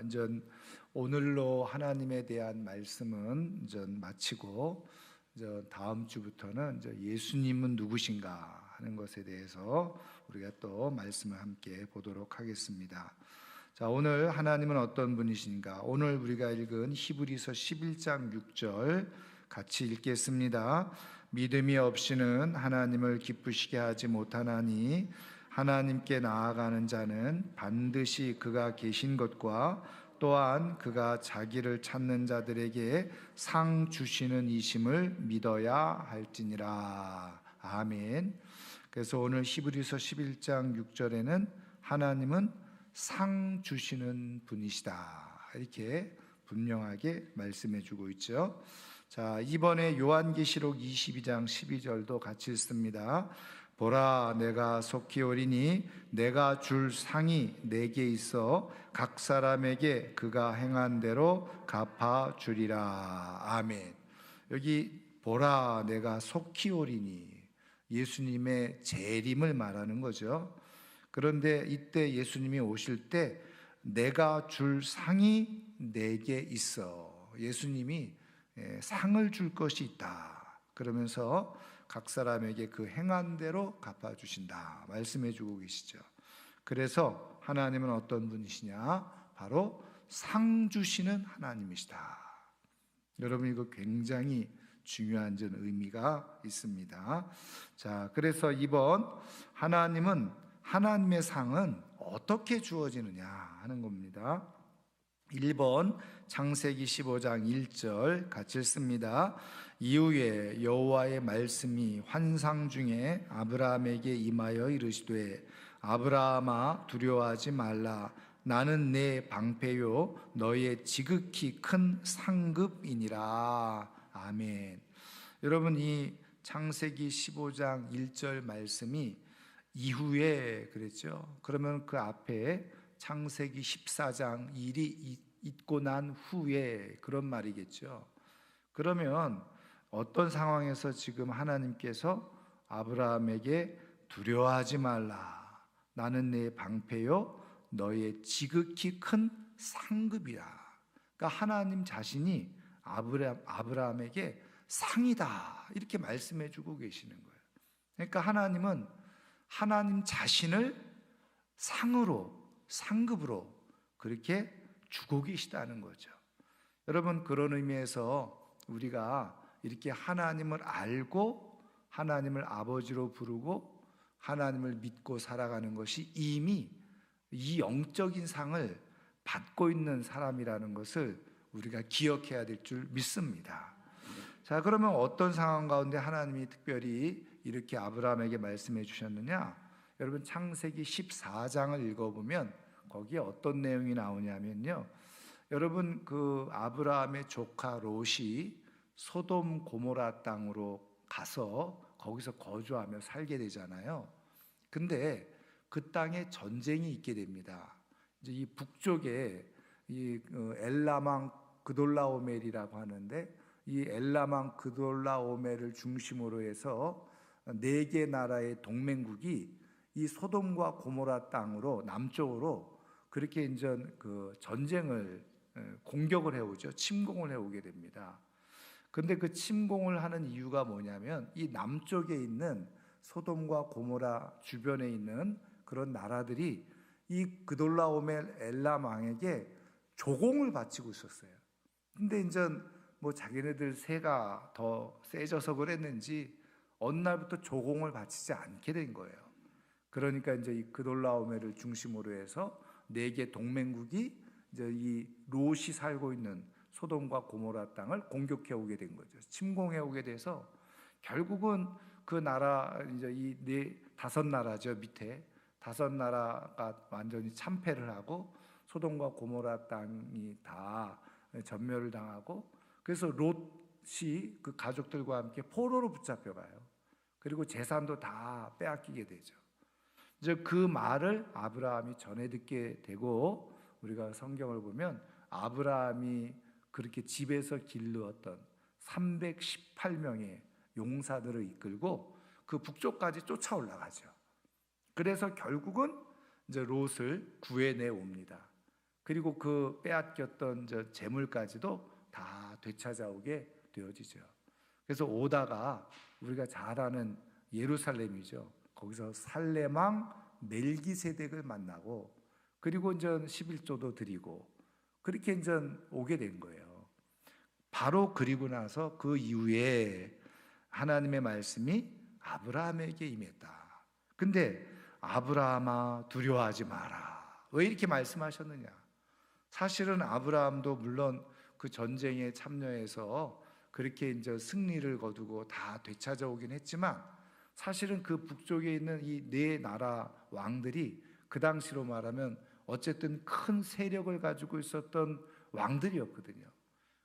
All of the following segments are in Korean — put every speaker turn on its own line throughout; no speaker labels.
이제 오늘로 하나님에 대한 말씀은 이제 마치고 이제 다음 주부터는 이제 예수님은 누구신가 하는 것에 대해서 우리가 또 말씀을 함께 보도록 하겠습니다. 자, 오늘 하나님은 어떤 분이신가? 오늘 우리가 읽은 히브리서 11장 6절 같이 읽겠습니다. 믿음이 없이는 하나님을 기쁘시게 하지 못하나니 하나님께 나아가는 자는 반드시 그가 계신 것과 또한 그가 자기를 찾는 자들에게 상 주시는 이심을 믿어야 할지니라. 아멘. 그래서 오늘 히브리서 11장 6절에는 하나님은 상 주시는 분이시다, 이렇게 분명하게 말씀해 주고 있죠. 자, 이번에 요한계시록 22장 12절도 같이 읽습니다. 보라, 내가 속히 오리니 내가 줄 상이 내게 있어 각 사람에게 그가 행한 대로 갚아 주리라. 아멘. 여기 보라, 내가 속히 오리니, 예수님의 재림을 말하는 거죠. 그런데 이때 예수님이 오실 때 내가 줄 상이 내게 있어, 예수님이 상을 줄 것이 있다 그러면서 각 사람에게 그 행한 대로 갚아주신다 말씀해 주고 계시죠. 그래서 하나님은 어떤 분이시냐? 바로 상 주시는 하나님이시다. 여러분, 이거 굉장히 중요한 의미가 있습니다. 자, 그래서 이번 하나님의 상은 어떻게 주어지느냐 하는 겁니다. 1번 창세기 15장 1절 같이 읽습니다. 이후에 여호와의 말씀이 환상 중에 아브라함에게 임하여 이르시되 아브라함아, 두려워하지 말라. 나는 내 방패요 너의 지극히 큰 상급이니라. 아멘. 여러분, 이 창세기 15장 1절 말씀이 이후에 그랬죠. 그러면 그 앞에 창세기 14장 일이 있고 난 후에 그런 말이겠죠. 그러면 어떤 상황에서 지금 하나님께서 아브라함에게 두려워하지 말라, 나는 내 방패요 너의 지극히 큰 상급이라. 그러니까 하나님 자신이 아브라함에게 상이다, 이렇게 말씀해 주고 계시는 거예요. 그러니까 하나님은 하나님 자신을 상급으로 그렇게 주고 계시다는 거죠. 여러분, 그런 의미에서 우리가 이렇게 하나님을 알고 하나님을 아버지로 부르고 하나님을 믿고 살아가는 것이 이미 이 영적인 상을 받고 있는 사람이라는 것을 우리가 기억해야 될 줄 믿습니다. 자, 그러면 어떤 상황 가운데 하나님이 특별히 이렇게 아브라함에게 말씀해 주셨느냐? 여러분, 창세기 14장을 읽어보면 거기에 어떤 내용이 나오냐면요, 여러분, 그 아브라함의 조카 롯이 소돔 고모라 땅으로 가서 거기서 거주하며 살게 되잖아요. 근데 그 땅에 전쟁이 있게 됩니다. 이제 이 북쪽에 이 엘라망 그돌라오멜이라고 하는데, 이 엘라망 그돌라오멜을 중심으로 해서 4개 나라의 동맹국이 이 소돔과 고모라 땅으로 남쪽으로 그렇게 이제 그 전쟁을 공격을 해오죠. 침공을 해오게 됩니다. 근데 그 침공을 하는 이유가 뭐냐면 이 남쪽에 있는 소돔과 고모라 주변에 있는 그런 나라들이 이 그돌라오멜 엘람왕에게 조공을 바치고 있었어요. 근데 이제 뭐 자기네들 새가 더 세져서 그랬는지 어느 날부터 조공을 바치지 않게 된 거예요. 그러니까 이제 이 그돌라오멜을 중심으로 해서 4개 동맹국이 이제 이 롯이 살고 있는 소돔과 고모라 땅을 공격해 오게 된 거죠. 침공해 오게 돼서 결국은 그 나라, 이제 이 5나라죠. 밑에 5나라가 완전히 참패를 하고 소돔과 고모라 땅이 다 전멸을 당하고, 그래서 롯이 그 가족들과 함께 포로로 붙잡혀가요. 그리고 재산도 다 빼앗기게 되죠. 이제 그 말을 아브라함이 전해 듣게 되고, 우리가 성경을 보면 아브라함이 그렇게 집에서 기르었던 318명의 용사들을 이끌고 그 북쪽까지 쫓아 올라가죠. 그래서 결국은 이제 롯을 구해내 옵니다. 그리고 그 빼앗겼던 저 재물까지도 다 되찾아오게 되어지죠. 그래서 오다가 우리가 잘 아는 예루살렘이죠. 거기서 살레망 멜기세덱을 만나고, 그리고 이제 11조도 드리고, 그렇게 이제 오게 된 거예요. 바로 그리고 나서 그 이후에 하나님의 말씀이 아브라함에게 임했다. 근데 아브라함아 두려워하지 마라. 왜 이렇게 말씀하셨느냐? 사실은 아브라함도 물론 그 전쟁에 참여해서 그렇게 이제 승리를 거두고 다 되찾아오긴 했지만, 사실은 그 북쪽에 있는 이 네 나라 왕들이 그 당시로 말하면 어쨌든 큰 세력을 가지고 있었던 왕들이었거든요.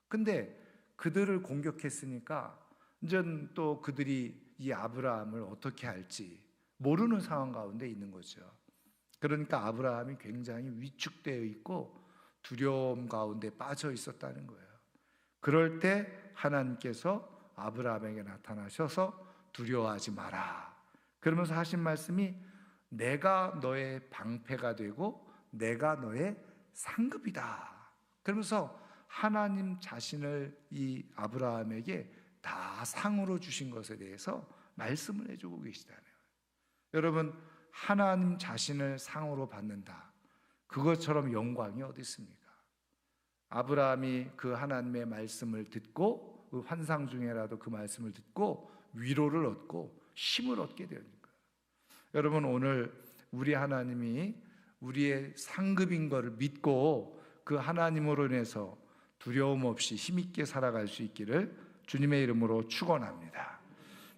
근데 그들을 공격했으니까 이제 또 그들이 이 아브라함을 어떻게 할지 모르는 상황 가운데 있는 거죠. 그러니까 아브라함이 굉장히 위축되어 있고 두려움 가운데 빠져 있었다는 거예요. 그럴 때 하나님께서 아브라함에게 나타나셔서 두려워하지 마라. 그러면서 하신 말씀이 내가 너의 방패가 되고 내가 너의 상급이다. 그러면서 하나님 자신을 이 아브라함에게 다 상으로 주신 것에 대해서 말씀을 해주고 계시다네요. 여러분, 하나님 자신을 상으로 받는다. 그것처럼 영광이 어디 있습니까? 아브라함이 그 하나님의 말씀을 듣고 그 환상 중에라도 그 말씀을 듣고 위로를 얻고 힘을 얻게 되니까. 여러분, 오늘 우리 하나님이 우리의 상급인 것을 믿고 그 하나님으로 인해서 두려움 없이 힘있게 살아갈 수 있기를 주님의 이름으로 축원합니다.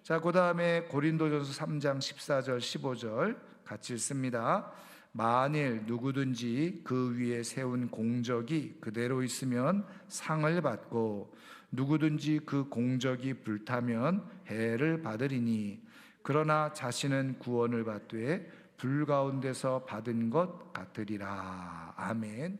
자, 그 다음에 고린도전서 3장 14절 15절 같이 읽습니다. 만일 누구든지 그 위에 세운 공적이 그대로 있으면 상을 받고 누구든지 그 공적이 불타면 해를 받으리니 그러나 자신은 구원을 받되 불 가운데서 받은 것 같으리라. 아멘.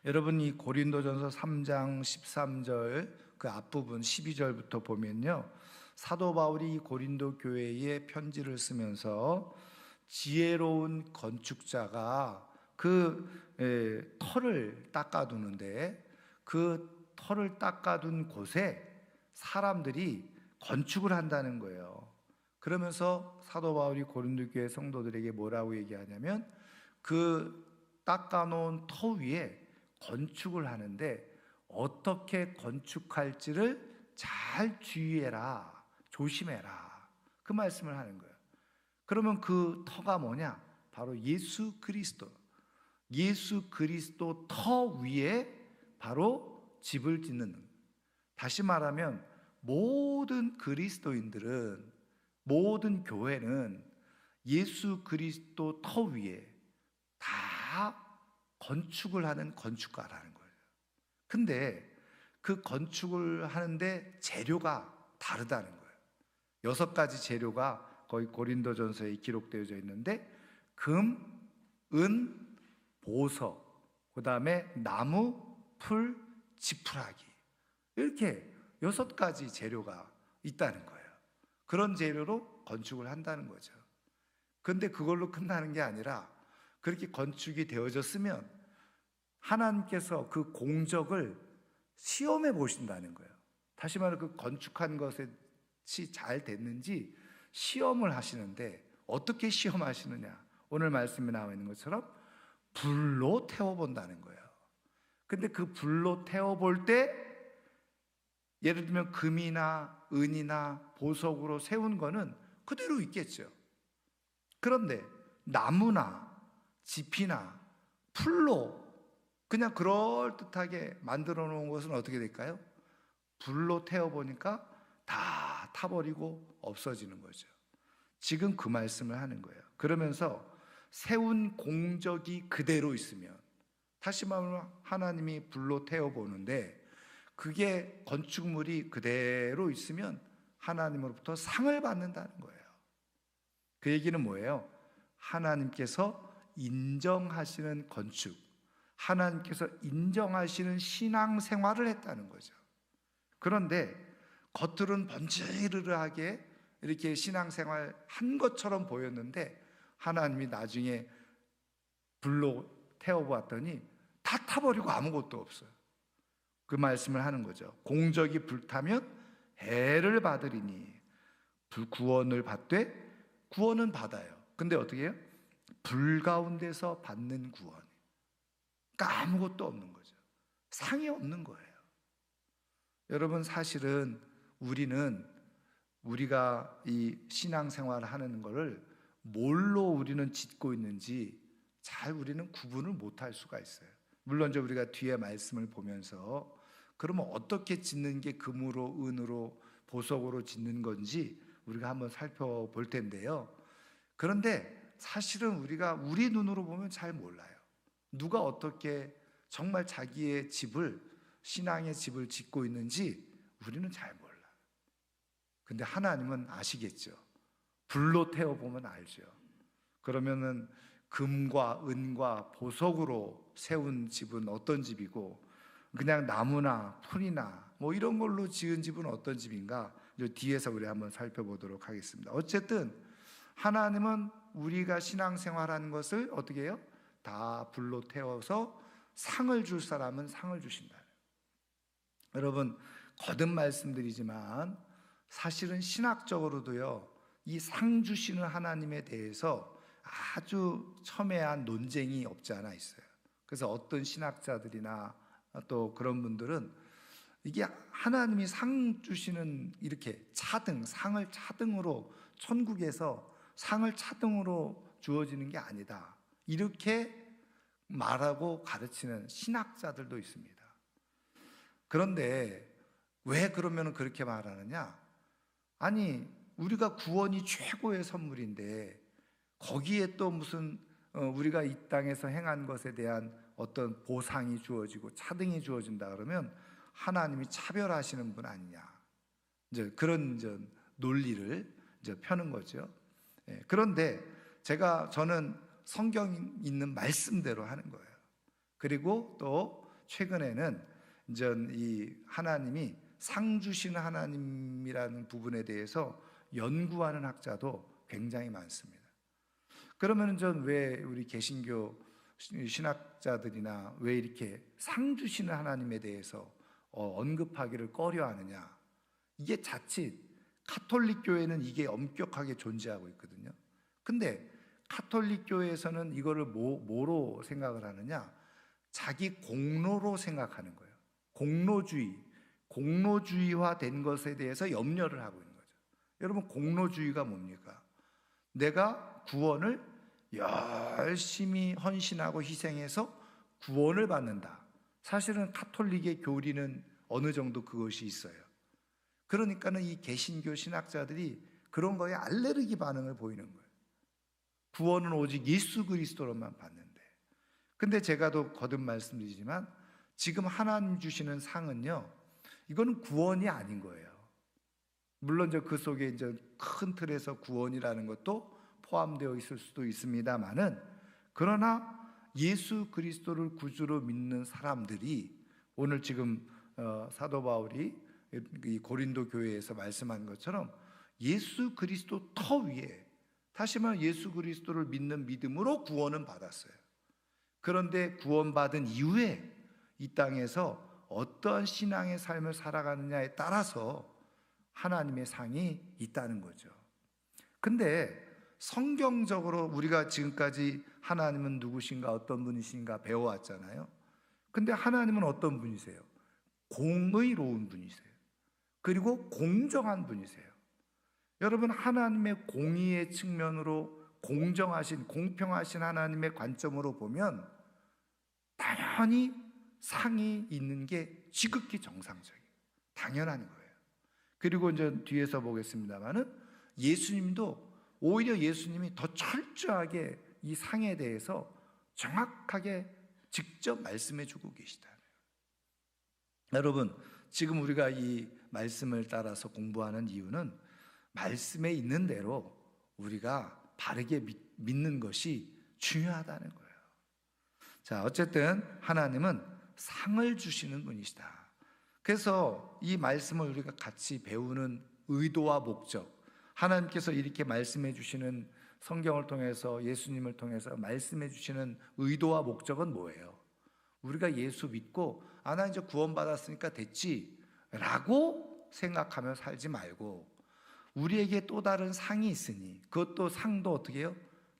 여러분, 이 고린도전서 3장 13절 그 앞부분 12절부터 보면요, 사도 바울이 고린도 교회에 편지를 쓰면서 지혜로운 건축자가 그 터를 닦아두는데 그 터를 닦아둔 곳에 사람들이 건축을 한다는 거예요. 그러면서 사도 바울이 고린도 교회 성도들에게 뭐라고 얘기하냐면 그 닦아놓은 터 위에 건축을 하는데 어떻게 건축할지를 잘 주의해라, 조심해라, 그 말씀을 하는 거예요. 그러면 그 터가 뭐냐? 바로 예수 그리스도. 예수 그리스도 터 위에 바로 집을 짓는. 다시 말하면 모든 그리스도인들은, 모든 교회는 예수 그리스도 터 위에 다 건축을 하는 건축가라는 거예요. 근데 그 건축을 하는데 재료가 다르다는 거예요. 6가지 재료가 거의 고린도전서에 기록되어져 있는데 금, 은, 보석, 그 다음에 나무, 풀, 지푸라기, 이렇게 6가지 재료가 있다는 거예요. 그런 재료로 건축을 한다는 거죠. 그런데 그걸로 끝나는 게 아니라 그렇게 건축이 되어졌으면 하나님께서 그 공적을 시험해 보신다는 거예요. 다시 말해 그 건축한 것이 잘 됐는지 시험을 하시는데 어떻게 시험하시느냐? 오늘 말씀에 나와 있는 것처럼 불로 태워본다는 거예요. 근데 그 불로 태워볼 때 예를 들면 금이나 은이나 보석으로 세운 거는 그대로 있겠죠. 그런데 나무나 지피나 풀로 그냥 그럴듯하게 만들어 놓은 것은 어떻게 될까요? 불로 태워보니까 다 타버리고 없어지는 거죠. 지금 그 말씀을 하는 거예요. 그러면서 세운 공적이 그대로 있으면, 다시 말하면 하나님이 불로 태워보는데 그게 건축물이 그대로 있으면 하나님으로부터 상을 받는다는 거예요. 그 얘기는 뭐예요? 하나님께서 인정하시는 건축, 하나님께서 인정하시는 신앙생활을 했다는 거죠. 그런데 겉으로는 번지르르하게 이렇게 신앙생활 한 것처럼 보였는데 하나님이 나중에 불로 태워보았더니 다 타버리고 아무것도 없어요. 그 말씀을 하는 거죠. 공적이 불타면 해를 받으리니 구원을 받되 구원은 받아요. 근데 어떻게 해요? 불 가운데서 받는 구원. 그러니까 아무것도 없는 거죠. 상이 없는 거예요. 여러분, 사실은 우리가 이 신앙생활을 하는 거를 뭘로 우리는 짓고 있는지 잘 우리는 구분을 못할 수가 있어요. 물론 이제 우리가 뒤에 말씀을 보면서 그러면 어떻게 짓는 게 금으로 은으로 보석으로 짓는 건지 우리가 한번 살펴볼 텐데요. 그런데 사실은 우리가 우리 눈으로 보면 잘 몰라요. 누가 어떻게 정말 자기의 집을, 신앙의 집을 짓고 있는지 우리는 잘 몰라요. 근데 하나님은 아시겠죠. 불로 태워보면 알죠. 그러면은 금과 은과 보석으로 세운 집은 어떤 집이고, 그냥 나무나 풀이나 뭐 이런 걸로 지은 집은 어떤 집인가, 이제 뒤에서 우리 한번 살펴보도록 하겠습니다. 어쨌든 하나님은 우리가 신앙생활하는 것을 어떻게 해요? 다 불로 태워서 상을 줄 사람은 상을 주신다. 여러분, 거듭 말씀드리지만 사실은 신학적으로도요, 이 상 주시는 하나님에 대해서 아주 첨예한 논쟁이 없지 않아 있어요. 그래서 어떤 신학자들이나 또 그런 분들은 이게 하나님이 상 주시는, 이렇게 차등, 상을 차등으로, 천국에서 상을 차등으로 주어지는 게 아니다, 이렇게 말하고 가르치는 신학자들도 있습니다. 그런데 왜 그러면 그렇게 말하느냐? 아니, 우리가 구원이 최고의 선물인데 거기에 또 무슨 우리가 이 땅에서 행한 것에 대한 어떤 보상이 주어지고 차등이 주어진다 그러면 하나님이 차별하시는 분 아니냐, 이제 그런 논리를 이제 펴는 거죠. 그런데 저는 성경 있는 말씀대로 하는 거예요. 그리고 또 최근에는 이제 이 하나님이 상 주시는 하나님이라는 부분에 대해서 연구하는 학자도 굉장히 많습니다. 그러면 왜 우리 개신교 신학자들이나 왜 이렇게 상 주시는 하나님에 대해서 언급하기를 꺼려하느냐? 이게 자칫 카톨릭 교회는 이게 엄격하게 존재하고 있거든요. 근데 카톨릭 교회에서는 이거를 뭐로 생각을 하느냐? 자기 공로로 생각하는 거예요. 공로주의화 된 것에 대해서 염려를 하고 있는 거죠. 여러분, 공로주의가 뭡니까? 내가 구원을 열심히 헌신하고 희생해서 구원을 받는다. 사실은 카톨릭의 교리는 어느 정도 그것이 있어요. 그러니까는 이 개신교 신학자들이 그런 거에 알레르기 반응을 보이는 거예요. 구원은 오직 예수 그리스도로만 받는데. 근데 제가 또 거듭 말씀드리지만 지금 하나님 주시는 상은요, 이거는 구원이 아닌 거예요. 물론 그 속에 이제 큰 틀에서 구원이라는 것도 포함되어 있을 수도 있습니다만은, 그러나 예수 그리스도를 구주로 믿는 사람들이 오늘 지금 사도 바울이 이 고린도 교회에서 말씀한 것처럼 예수 그리스도 터 위에, 다시 말하면 예수 그리스도를 믿는 믿음으로 구원은 받았어요. 그런데 구원받은 이후에 이 땅에서 어떠한 신앙의 삶을 살아가느냐에 따라서 하나님의 상이 있다는 거죠. 근데 성경적으로 우리가 지금까지 하나님은 누구신가, 어떤 분이신가 배워왔잖아요. 근데 하나님은 어떤 분이세요? 공의로운 분이세요. 그리고 공정한 분이세요. 여러분, 하나님의 공의의 측면으로, 공정하신, 공평하신 하나님의 관점으로 보면 당연히 상이 있는 게 지극히 정상적이에요. 당연한 거예요. 그리고 이제 뒤에서 보겠습니다만은 예수님도, 오히려 예수님이 더 철저하게 이 상에 대해서 정확하게 직접 말씀해 주고 계시다. 여러분, 지금 우리가 이 말씀을 따라서 공부하는 이유는 말씀에 있는 대로 우리가 바르게 믿는 것이 중요하다는 거예요. 자, 어쨌든 하나님은 상을 주시는 분이시다. 그래서 이 말씀을 우리가 같이 배우는 의도와 목적, 하나님께서 이렇게 말씀해 주시는, 성경을 통해서, 예수님을 통해서 말씀해 주시는 의도와 목적은 뭐예요? 우리가 예수 믿고 나 이제 구원받았으니까 됐지 라고 생각하며 살지 말고, 우리에게 또 다른 상이 있으니, 그것도 상도 어떻게 해요?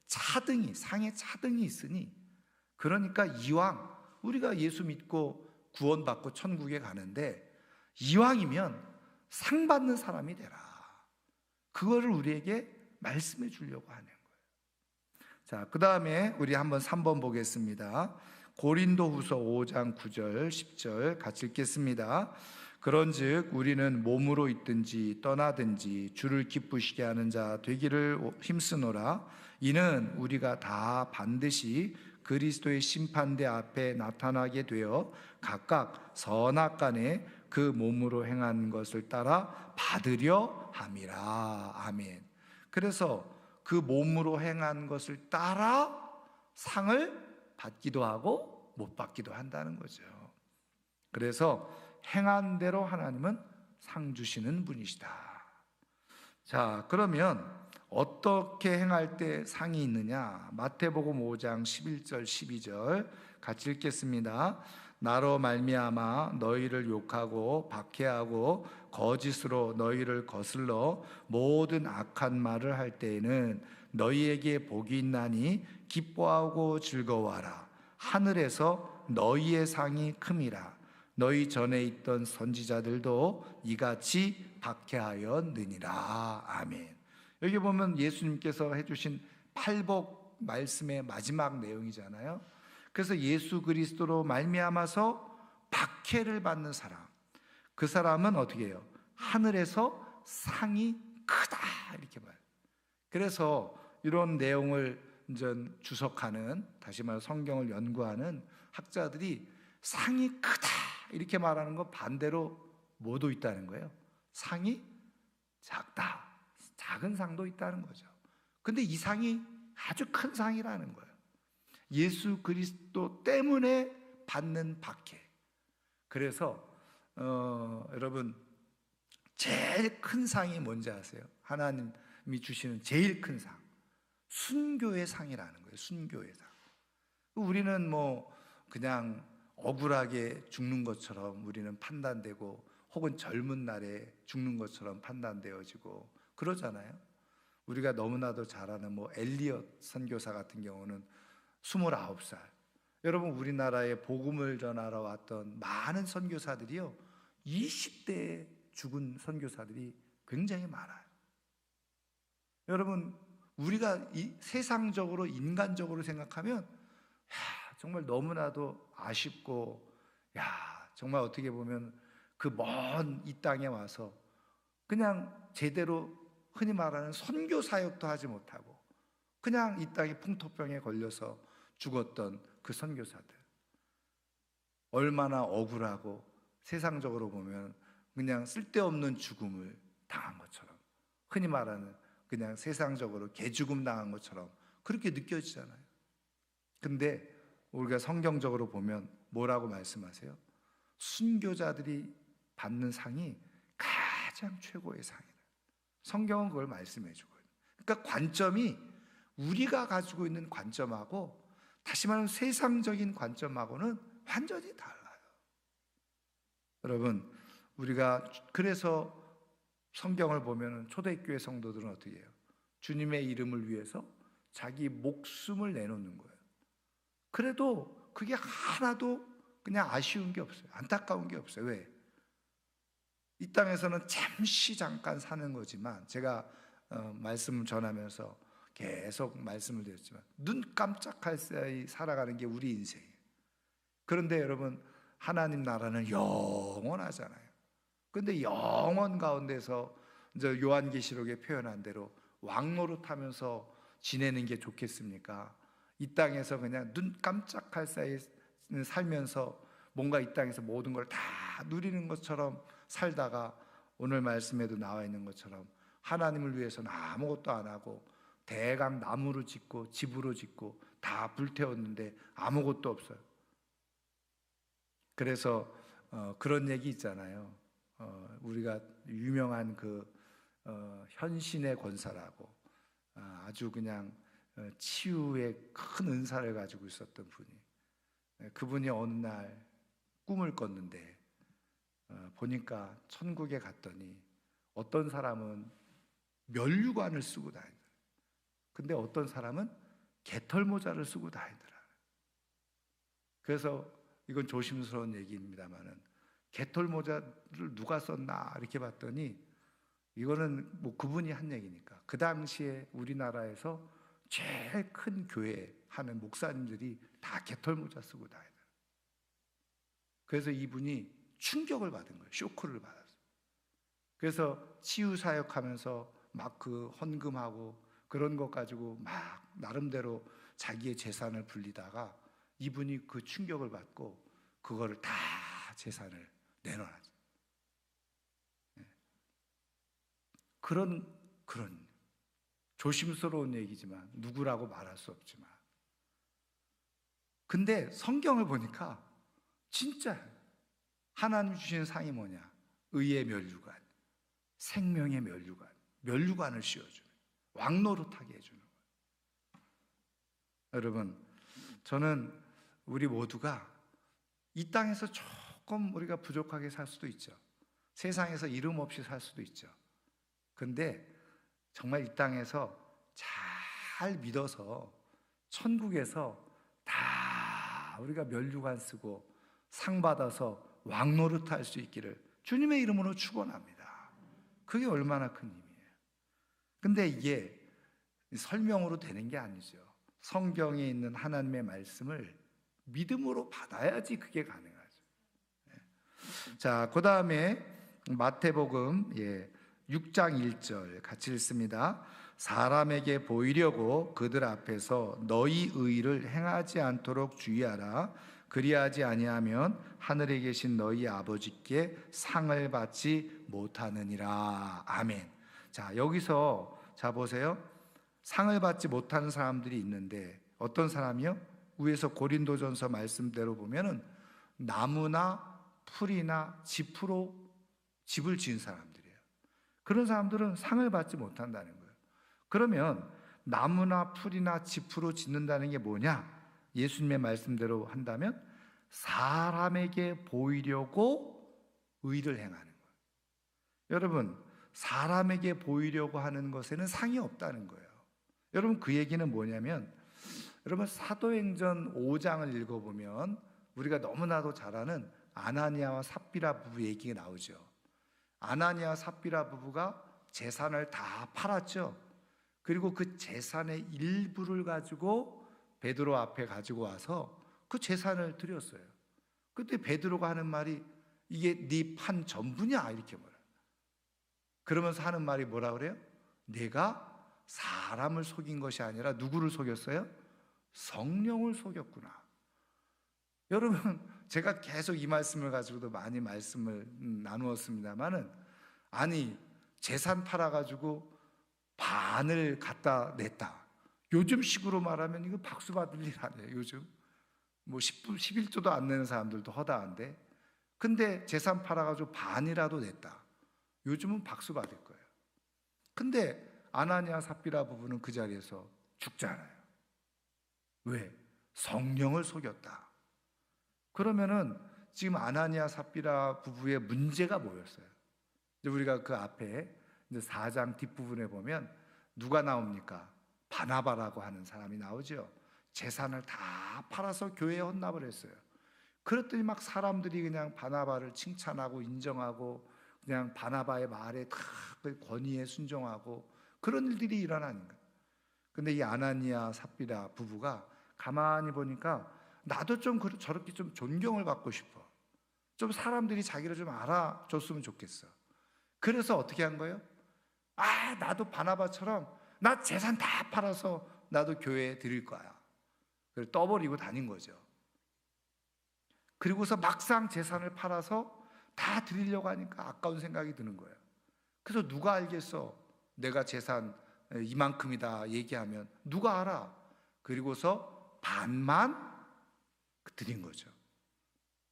차등이, 상의 차등이 있으니, 그러니까 이왕 우리가 예수 믿고 구원받고 천국에 가는데 이왕이면 상 받는 사람이 되라, 그거를 우리에게 말씀해 주려고 하는 거예요. 자, 그 다음에 우리 한번 3번 보겠습니다. 고린도후서 5장 9절 10절 같이 읽겠습니다. 그런즉 우리는 몸으로 있든지 떠나든지 주를 기쁘시게 하는 자 되기를 힘쓰노라. 이는 우리가 다 반드시 그리스도의 심판대 앞에 나타나게 되어 각각 선악간에 그 몸으로 행한 것을 따라 받으려 함이라. 아멘. 그래서 그 몸으로 행한 것을 따라 상을 받기도 하고 못 받기도 한다는 거죠. 그래서 행한 대로 하나님은 상 주시는 분이시다. 자, 그러면 어떻게 행할 때 상이 있느냐? 마태복음 5장 11절 12절 같이 읽겠습니다. 나로 말미암아 너희를 욕하고 박해하고 거짓으로 너희를 거슬러 모든 악한 말을 할 때에는 너희에게 복이 있나니 기뻐하고 즐거워하라. 하늘에서 너희의 상이 큼이라. 너희 전에 있던 선지자들도 이같이 박해하였느니라. 아멘. 여기 보면 예수님께서 해주신 팔복 말씀의 마지막 내용이잖아요. 그래서 예수 그리스도로 말미암아서 박해를 받는 사람, 그 사람은 어떻게 해요? 하늘에서 상이 크다 이렇게 봐요. 그래서 이런 내용을 이제 주석하는, 다시 말해 성경을 연구하는 학자들이 상이 크다 이렇게 말하는 거 반대로 뭐도 있다는 거예요? 상이 작다, 작은 상도 있다는 거죠. 근데 이 상이 아주 큰 상이라는 거예요. 예수 그리스도 때문에 받는 박해. 그래서 여러분, 제일 큰 상이 뭔지 아세요? 하나님이 주시는 제일 큰 상, 순교의 상이라는 거예요. 순교의 상. 우리는 뭐 그냥 억울하게 죽는 것처럼 우리는 판단되고, 혹은 젊은 날에 죽는 것처럼 판단되어지고 그러잖아요. 우리가 너무나도 잘 아는 뭐 엘리엇 선교사 같은 경우는 29살. 여러분, 우리나라에 복음을 전하러 왔던 많은 선교사들이요, 20대에 죽은 선교사들이 굉장히 많아요. 여러분, 우리가 세상적으로 인간적으로 생각하면 정말 너무나도 아쉽고, 정말 어떻게 보면 그 먼 이 땅에 와서 그냥 제대로 흔히 말하는 선교 사역도 하지 못하고 그냥 이 땅에 풍토병에 걸려서 죽었던 그 선교사들, 얼마나 억울하고 세상적으로 보면 그냥 쓸데없는 죽음을 당한 것처럼, 흔히 말하는 그냥 세상적으로 개죽음 당한 것처럼 그렇게 느껴지잖아요. 근데 우리가 성경적으로 보면 뭐라고 말씀하세요? 순교자들이 받는 상이 가장 최고의 상이다. 성경은 그걸 말씀해 주고요. 그러니까 관점이 우리가 가지고 있는 관점하고, 다시 말하면 세상적인 관점하고는 완전히 달라요. 여러분, 우리가 그래서 성경을 보면 초대교회 성도들은 어떻게 해요? 주님의 이름을 위해서 자기 목숨을 내놓는 거예요. 그래도 그게 하나도 그냥 아쉬운 게 없어요. 안타까운 게 없어요. 왜? 이 땅에서는 잠깐 사는 거지만, 제가 말씀을 전하면서 계속 말씀을 드렸지만, 눈 깜짝할 사이 살아가는 게 우리 인생이에요. 그런데 여러분, 하나님 나라는 영원하잖아요. 그런데 영원 가운데서 이제 요한계시록에 표현한 대로 왕노릇하면서 지내는 게 좋겠습니까? 이 땅에서 그냥 눈 깜짝할 사이 살면서 뭔가 이 땅에서 모든 걸 다 누리는 것처럼 살다가, 오늘 말씀에도 나와 있는 것처럼 하나님을 위해서는 아무것도 안 하고 대강 나무로 짓고 집으로 짓고 다 불태웠는데 아무것도 없어요. 그래서 그런 얘기 있잖아요. 우리가 유명한 그 현신의 권사라고, 아주 그냥 치유의 큰 은사를 가지고 있었던 분이, 그분이 어느 날 꿈을 꿨는데 보니까 천국에 갔더니 어떤 사람은 면류관을 쓰고 다니더라. 근데 어떤 사람은 개털 모자를 쓰고 다니더라. 그래서 이건 조심스러운 얘기입니다만은 개털 모자를 누가 썼나 이렇게 봤더니 이거는 뭐 그분이 한 얘기니까 그 당시에 우리나라에서 제일 큰 교회 하는 목사님들이 다 개털 모자 쓰고 다니더라. 그래서 이분이 충격을 받은 거예요. 쇼크를 받았어요. 그래서 치유 사역하면서 막 그 헌금하고 그런 것 가지고 막 나름대로 자기의 재산을 불리다가 이분이 그 충격을 받고 그거를 다 재산을 내놓았죠. 그런 조심스러운 얘기지만 누구라고 말할 수 없지만 근데 성경을 보니까 진짜 하나님 주신 상이 뭐냐? 의의 면류관, 생명의 면류관, 면류관을 씌워주는 왕노릇하게 해주는 거예요. 여러분, 저는 우리 모두가 이 땅에서 조금 우리가 부족하게 살 수도 있죠. 세상에서 이름 없이 살 수도 있죠. 근데 정말 이 땅에서 잘 믿어서 천국에서 다 우리가 면류관 쓰고 상 받아서 왕노릇 할 수 있기를 주님의 이름으로 축원합니다. 그게 얼마나 큰 힘이에요. 근데 이게 설명으로 되는 게 아니죠. 성경에 있는 하나님의 말씀을 믿음으로 받아야지 그게 가능하죠. 자, 그 다음에 마태복음 6장 1절 같이 읽습니다. 사람에게 보이려고 그들 앞에서 너희 의를 행하지 않도록 주의하라. 그리하지 아니하면 하늘에 계신 너희 아버지께 상을 받지 못하느니라. 아멘. 자, 여기서 자 보세요. 상을 받지 못하는 사람들이 있는데 어떤 사람이요? 위에서 고린도전서 말씀대로 보면은 나무나 풀이나 짚으로 집을 지은 사람들이에요. 그런 사람들은 상을 받지 못한다는 거예요. 그러면 나무나 풀이나 짚으로 짓는다는 게 뭐냐? 예수님의 말씀대로 한다면 사람에게 보이려고 의를 행하는 거예요. 여러분, 사람에게 보이려고 하는 것에는 상이 없다는 거예요. 여러분, 그 얘기는 뭐냐면 여러분 사도행전 5장을 읽어보면 우리가 너무나도 잘 아는 아나니아와 삽비라 부부 얘기가 나오죠. 아나니아 삽비라 부부가 재산을 다 팔았죠. 그리고 그 재산의 일부를 가지고 베드로 앞에 가지고 와서 그 재산을 드렸어요. 그때 베드로가 하는 말이 이게 네 판 전부냐 이렇게 말해요. 그러면서 하는 말이 뭐라 그래요? 내가 사람을 속인 것이 아니라 누구를 속였어요? 성령을 속였구나. 여러분, 제가 계속 이 말씀을 가지고도 많이 말씀을 나누었습니다만은 아니 재산 팔아가지고 반을 갖다 냈다. 요즘 식으로 말하면 이거 박수 받을 일 아니에요. 요즘 뭐 10분 11조도 안 내는 사람들도 허다한데 근데 재산 팔아가지고 반이라도 냈다. 요즘은 박수 받을 거예요. 근데 아나니아 삽비라 부부는 그 자리에서 죽잖아요. 왜? 성령을 속였다. 그러면은 지금 아나니아 삽비라 부부의 문제가 뭐였어요? 이제 우리가 그 앞에 이제 4장 뒷부분에 보면 누가 나옵니까? 바나바라고 하는 사람이 나오죠. 재산을 다 팔아서 교회에 헌납을 했어요. 그랬더니 막 사람들이 그냥 바나바를 칭찬하고 인정하고 그냥 바나바의 말에 다 권위에 순종하고 그런 일들이 일어나는 거예요. 근데 이 아나니아 삽비라 부부가 가만히 보니까 나도 좀 저렇게 좀 존경을 받고 싶어. 좀 사람들이 자기를 좀 알아줬으면 좋겠어. 그래서 어떻게 한 거예요? 아, 나도 바나바처럼 나 재산 다 팔아서 나도 교회에 드릴 거야. 그래서 떠버리고 다닌 거죠. 그리고서 막상 재산을 팔아서 다 드리려고 하니까 아까운 생각이 드는 거예요. 그래서 누가 알겠어? 내가 재산 이만큼이다 얘기하면 누가 알아? 그리고서 반만 드린 거죠.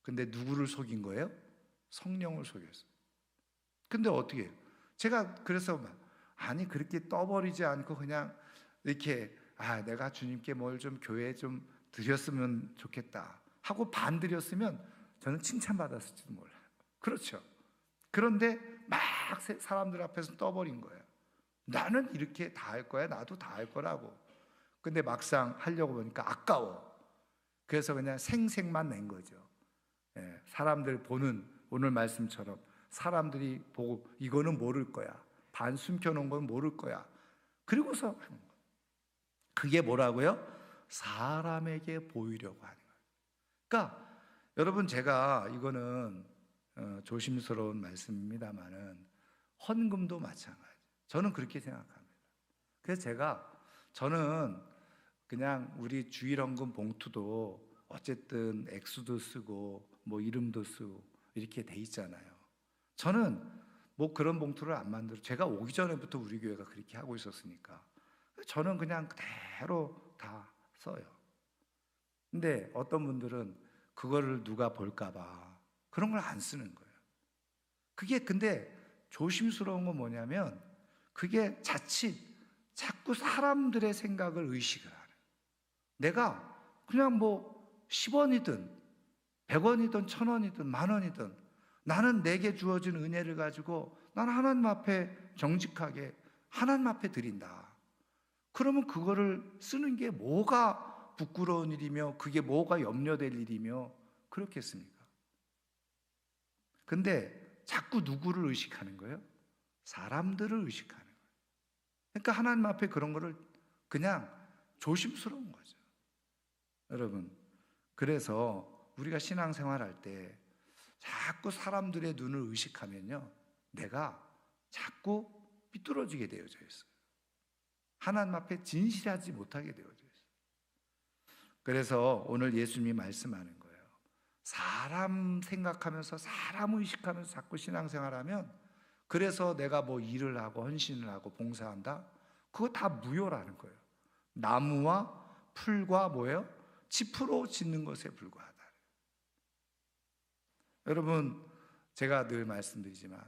근데 누구를 속인 거예요? 성령을 속였어요. 근데 어떻게 해요? 제가 그래서 아니 그렇게 떠버리지 않고 그냥 이렇게 내가 주님께 뭘 좀 교회에 좀 드렸으면 좋겠다. 하고 반들였으면 저는 칭찬받았을지도 몰라요. 그렇죠. 그런데 막 사람들 앞에서 떠버린 거예요. 나는 이렇게 다 할 거야. 나도 다 할 거라고. 근데 막상 하려고 보니까 아까워. 그래서 그냥 생색만 낸 거죠. 사람들 보는 오늘 말씀처럼 사람들이 보고 이거는 모를 거야. 반 숨겨놓은 건 모를 거야. 그리고서 하는 거예요. 그게 뭐라고요? 사람에게 보이려고 하는 거예요. 그러니까 여러분, 제가 이거는 조심스러운 말씀입니다만은 헌금도 마찬가지. 저는 그렇게 생각합니다. 그래서 저는 그냥 우리 주일헌금 봉투도 어쨌든 액수도 쓰고 뭐 이름도 쓰고 이렇게 돼 있잖아요. 저는 뭐 그런 봉투를 안 만들어. 제가 오기 전에부터 우리 교회가 그렇게 하고 있었으니까 저는 그냥 그대로 다 써요. 근데 어떤 분들은 그거를 누가 볼까 봐 그런 걸 안 쓰는 거예요. 그게 근데 조심스러운 건 뭐냐면 그게 자꾸 사람들의 생각을 의식을 하는. 내가 그냥 뭐 10원이든 100원이든 1000원이든 10,000원이든 나는 내게 주어진 은혜를 가지고 나는 하나님 앞에 정직하게 하나님 앞에 드린다. 그러면 그거를 쓰는 게 뭐가 부끄러운 일이며 그게 뭐가 염려될 일이며 그렇겠습니까? 근데 자꾸 누구를 의식하는 거예요? 사람들을 의식하는 거예요. 그러니까 하나님 앞에 그런 거를 그냥 조심스러운 거죠. 여러분, 그래서 우리가 신앙생활할 때 자꾸 사람들의 눈을 의식하면요, 내가 자꾸 삐뚤어지게 되어져 있어요. 하나님 앞에 진실하지 못하게 되어져 있어요. 그래서 오늘 예수님이 말씀하는 거예요. 사람 생각하면서 사람 의식하면서 자꾸 신앙생활하면, 그래서 내가 뭐 일을 하고 헌신을 하고 봉사한다? 그거 다 무효라는 거예요. 나무와 풀과 뭐예요? 지푸로 짓는 것에 불과하다. 여러분, 제가 늘 말씀드리지만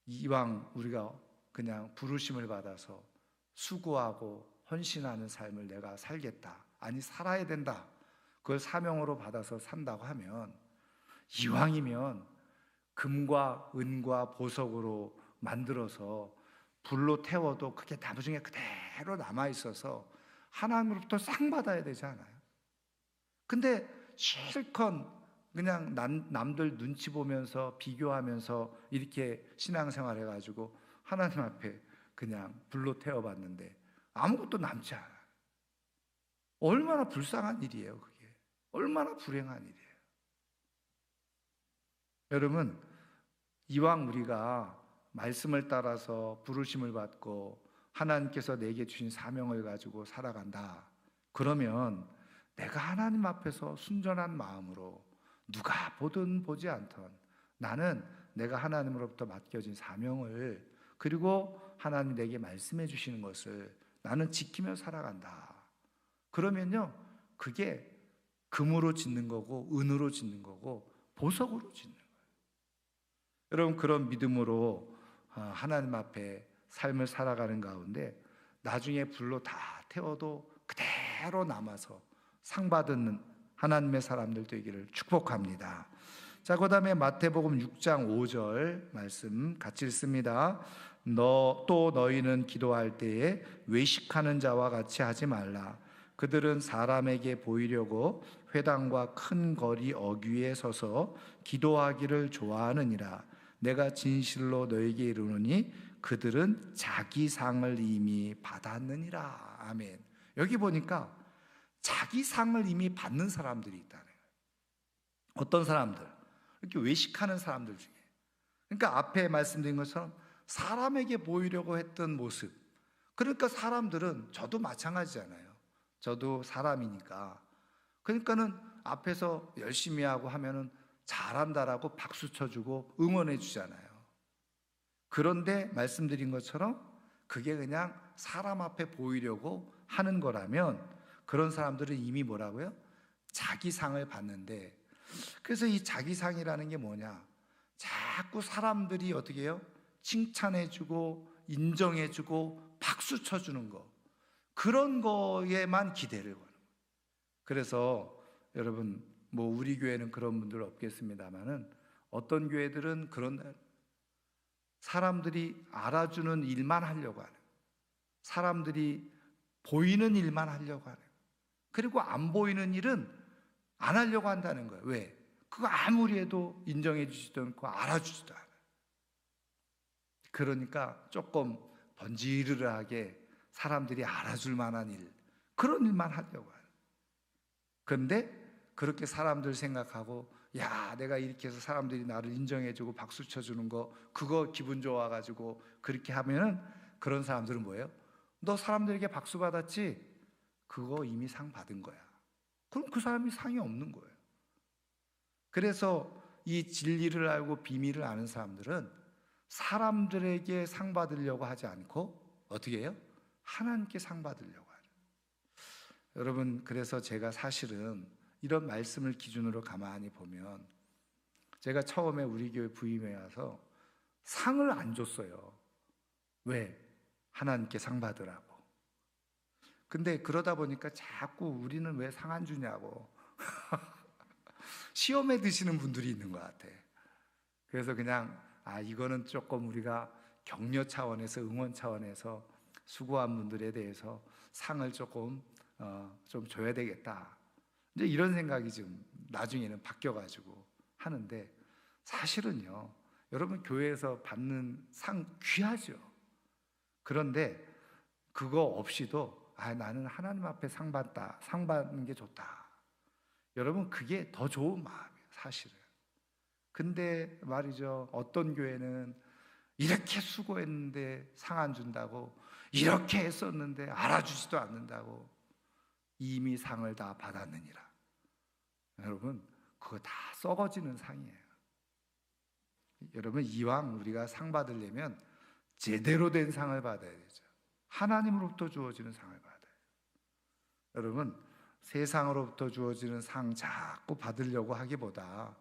이왕 우리가 그냥 부르심을 받아서 수고하고 헌신하는 삶을 내가 살겠다, 아니 살아야 된다, 그걸 사명으로 받아서 산다고 하면 이왕이면 금과 은과 보석으로 만들어서 불로 태워도 그게 나중에 그대로 남아있어서 하나님으로부터 상 받아야 되지 않아요? 근데 실컷 그냥 남들 눈치 보면서 비교하면서 이렇게 신앙생활 해가지고 하나님 앞에 그냥 불로 태워봤는데 아무것도 남지 않아요. 얼마나 불쌍한 일이에요, 그게. 얼마나 불행한 일이에요. 여러분, 이왕 우리가 말씀을 따라서 부르심을 받고 하나님께서 내게 주신 사명을 가지고 살아간다, 그러면 내가 하나님 앞에서 순전한 마음으로 누가 보든 보지 않던 나는 내가 하나님으로부터 맡겨진 사명을, 그리고 하나님이 내게 말씀해 주시는 것을 나는 지키며 살아간다. 그러면요, 그게 금으로 짓는 거고 은으로 짓는 거고 보석으로 짓는 거예요. 여러분, 그런 믿음으로 하나님 앞에 삶을 살아가는 가운데 나중에 불로 다 태워도 그대로 남아서 상 받은 하나님의 사람들 되기를 축복합니다. 자, 그 다음에 마태복음 6장 5절 말씀 같이 읽습니다. 또 너희는 기도할 때에 외식하는 자와 같이 하지 말라. 그들은 사람에게 보이려고 회당과 큰 거리 어귀에 서서 기도하기를 좋아하느니라. 내가 진실로 너에게 이르노니 그들은 자기 상을 이미 받았느니라. 아멘. 여기 보니까 자기 상을 이미 받는 사람들이 있다는 거예요. 어떤 사람들? 이렇게 외식하는 사람들 중에. 그러니까 앞에 말씀드린 것처럼 사람에게 보이려고 했던 모습. 그러니까 사람들은, 저도 마찬가지잖아요. 저도 사람이니까. 그러니까는 앞에서 열심히 하고 하면은 잘한다라고 박수 쳐주고 응원해 주잖아요. 그런데 말씀드린 것처럼 그게 그냥 사람 앞에 보이려고 하는 거라면 그런 사람들은 이미 뭐라고요? 자기 상을 받는데, 그래서 이 자기 상이라는 게 뭐냐? 자꾸 사람들이 어떻게 해요? 칭찬해주고 인정해주고 박수 쳐주는 거, 그런 거에만 기대를 거는 거예요. 그래서 여러분, 뭐 우리 교회는 그런 분들 없겠습니다만은 어떤 교회들은 그런 사람들이 알아주는 일만 하려고 하는, 사람들이 보이는 일만 하려고 하는, 그리고 안 보이는 일은 안 하려고 한다는 거예요. 왜? 그거 아무리 해도 인정해 주지도 않고 알아주지도 않아요. 그러니까 조금 번지르르하게 사람들이 알아줄 만한 일, 그런 일만 하려고 해요. 그런데 그렇게 사람들 생각하고, 야, 내가 이렇게 해서 사람들이 나를 인정해주고 박수 쳐주는 거, 그거 기분 좋아가지고 그렇게 하면은, 그런 사람들은 뭐예요? 너 사람들에게 박수 받았지? 그거 이미 상 받은 거야. 그럼 그 사람이 상이 없는 거예요. 그래서 이 진리를 알고 비밀을 아는 사람들은 사람들에게 상 받으려고 하지 않고 어떻게 해요? 하나님께 상 받으려고 하죠. 여러분, 그래서 제가 사실은 이런 말씀을 기준으로 가만히 보면, 제가 처음에 우리 교회 부임해 와서 상을 안 줬어요. 왜? 하나님께 상 받으라고. 근데 그러다 보니까 자꾸 우리는 왜 상 안 주냐고 시험에 드시는 분들이 있는 것 같아. 그래서 그냥 이거는 조금 우리가 격려 차원에서, 응원 차원에서 수고한 분들에 대해서 상을 조금 좀 줘야 되겠다, 이제 이런 생각이 지금 나중에는 바뀌어가지고 하는데, 사실은요, 여러분 교회에서 받는 상 귀하죠. 그런데 그거 없이도 나는 하나님 앞에 상 받는 게 좋다, 여러분 그게 더 좋은 마음이에요, 사실은. 근데 말이죠, 어떤 교회는 이렇게 수고했는데 상 안 준다고, 이렇게 했었는데 알아주지도 않는다고, 이미 상을 다 받았느니라. 여러분, 그거 다 썩어지는 상이에요. 여러분, 이왕 우리가 상 받으려면 제대로 된 상을 받아야 되죠. 하나님으로부터 주어지는 상을 받아요. 여러분, 세상으로부터 주어지는 상 자꾸 받으려고 하기보다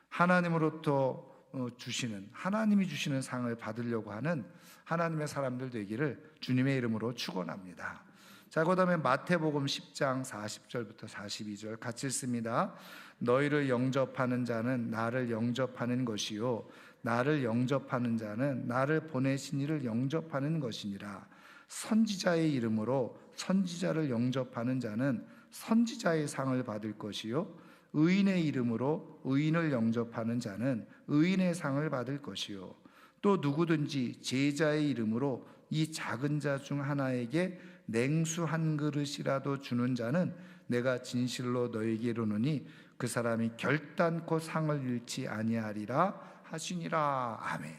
하나님으로부터 주시는, 하나님이 주시는 상을 받으려고 하는 하나님의 사람들 되기를 주님의 이름으로 축원합니다. 자, 그 다음에 마태복음 10장 40절부터 42절 같이 읽습니다. 너희를 영접하는 자는 나를 영접하는 것이요, 나를 영접하는 자는 나를 보내신 이를 영접하는 것이니라. 선지자의 이름으로 선지자를 영접하는 자는 선지자의 상을 받을 것이요, 의인의 이름으로 의인을 영접하는 자는 의인의 상을 받을 것이요, 또 누구든지 제자의 이름으로 이 작은 자 중 하나에게 냉수 한 그릇이라도 주는 자는 내가 진실로 너에게 이르노니 그 사람이 결단코 상을 잃지 아니하리라 하시니라. 아멘.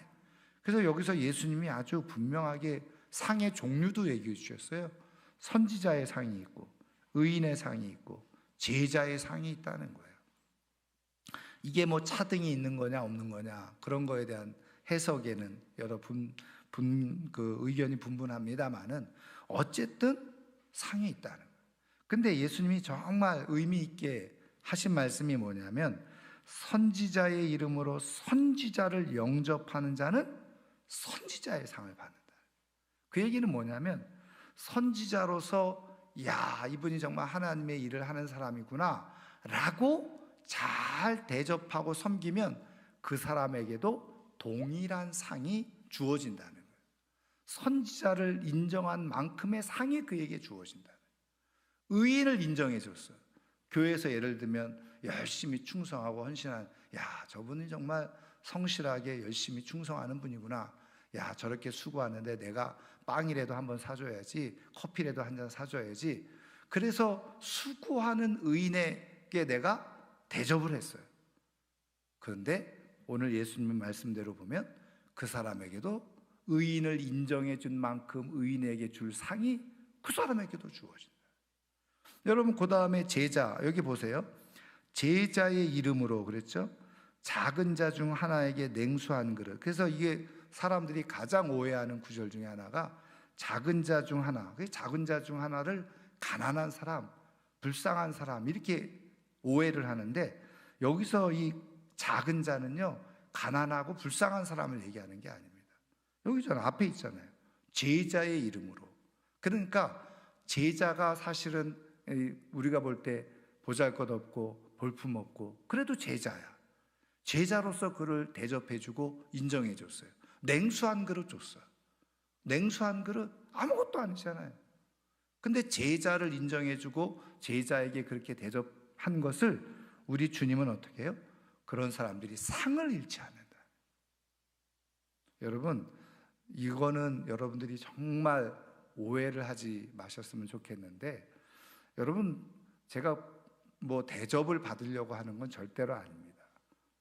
그래서 여기서 예수님이 아주 분명하게 상의 종류도 얘기해 주셨어요. 선지자의 상이 있고, 의인의 상이 있고, 제자의 상이 있다는 거예요. 이게 뭐 차등이 있는 거냐 없는 거냐, 그런 거에 대한 해석에는 여러 그 의견이 분분합니다만은 어쨌든 상이 있다는 거예요. 근데 예수님이 정말 의미 있게 하신 말씀이 뭐냐면, 선지자의 이름으로 선지자를 영접하는 자는 선지자의 상을 받는다. 그 얘기는 뭐냐면, 선지자로서 야, 이분이 정말 하나님의 일을 하는 사람이구나 라고 잘 대접하고 섬기면 그 사람에게도 동일한 상이 주어진다는 거예요. 선지자를 인정한 만큼의 상이 그에게 주어진다는 거예요. 의인을 인정해 줬어요. 교회에서 예를 들면 열심히 충성하고 헌신한, 야, 저분이 정말 성실하게 열심히 충성하는 분이구나, 야, 저렇게 수고하는데 내가 빵이라도 한번 사줘야지, 커피라도 한 잔 사줘야지, 그래서 수고하는 의인에게 내가 대접을 했어요. 그런데 오늘 예수님 말씀대로 보면 그 사람에게도 의인을 인정해 준 만큼 의인에게 줄 상이 그 사람에게도 주어진다. 여러분, 그 다음에 제자, 여기 보세요. 제자의 이름으로 그랬죠. 작은 자 중 하나에게 냉수한 그릇. 그래서 이게 사람들이 가장 오해하는 구절 중에 하나가 작은 자 중 하나, 작은 자 중 하나를 가난한 사람, 불쌍한 사람 이렇게 오해를 하는데, 여기서 이 작은 자는요, 가난하고 불쌍한 사람을 얘기하는 게 아닙니다. 여기 앞에 있잖아요. 제자의 이름으로. 그러니까 제자가 사실은 우리가 볼 때 보잘것없고 볼품없고 그래도 제자야. 제자로서 그를 대접해주고 인정해줬어요. 냉수한 그릇 줬어요. 냉수한 그릇 아무것도 아니잖아요. 근데 제자를 인정해주고 제자에게 그렇게 대접한 것을 우리 주님은 어떻게 해요? 그런 사람들이 상을 잃지 않는다. 여러분, 이거는 여러분들이 정말 오해를 하지 마셨으면 좋겠는데, 여러분, 제가 뭐 대접을 받으려고 하는 건 절대로 아닙니다.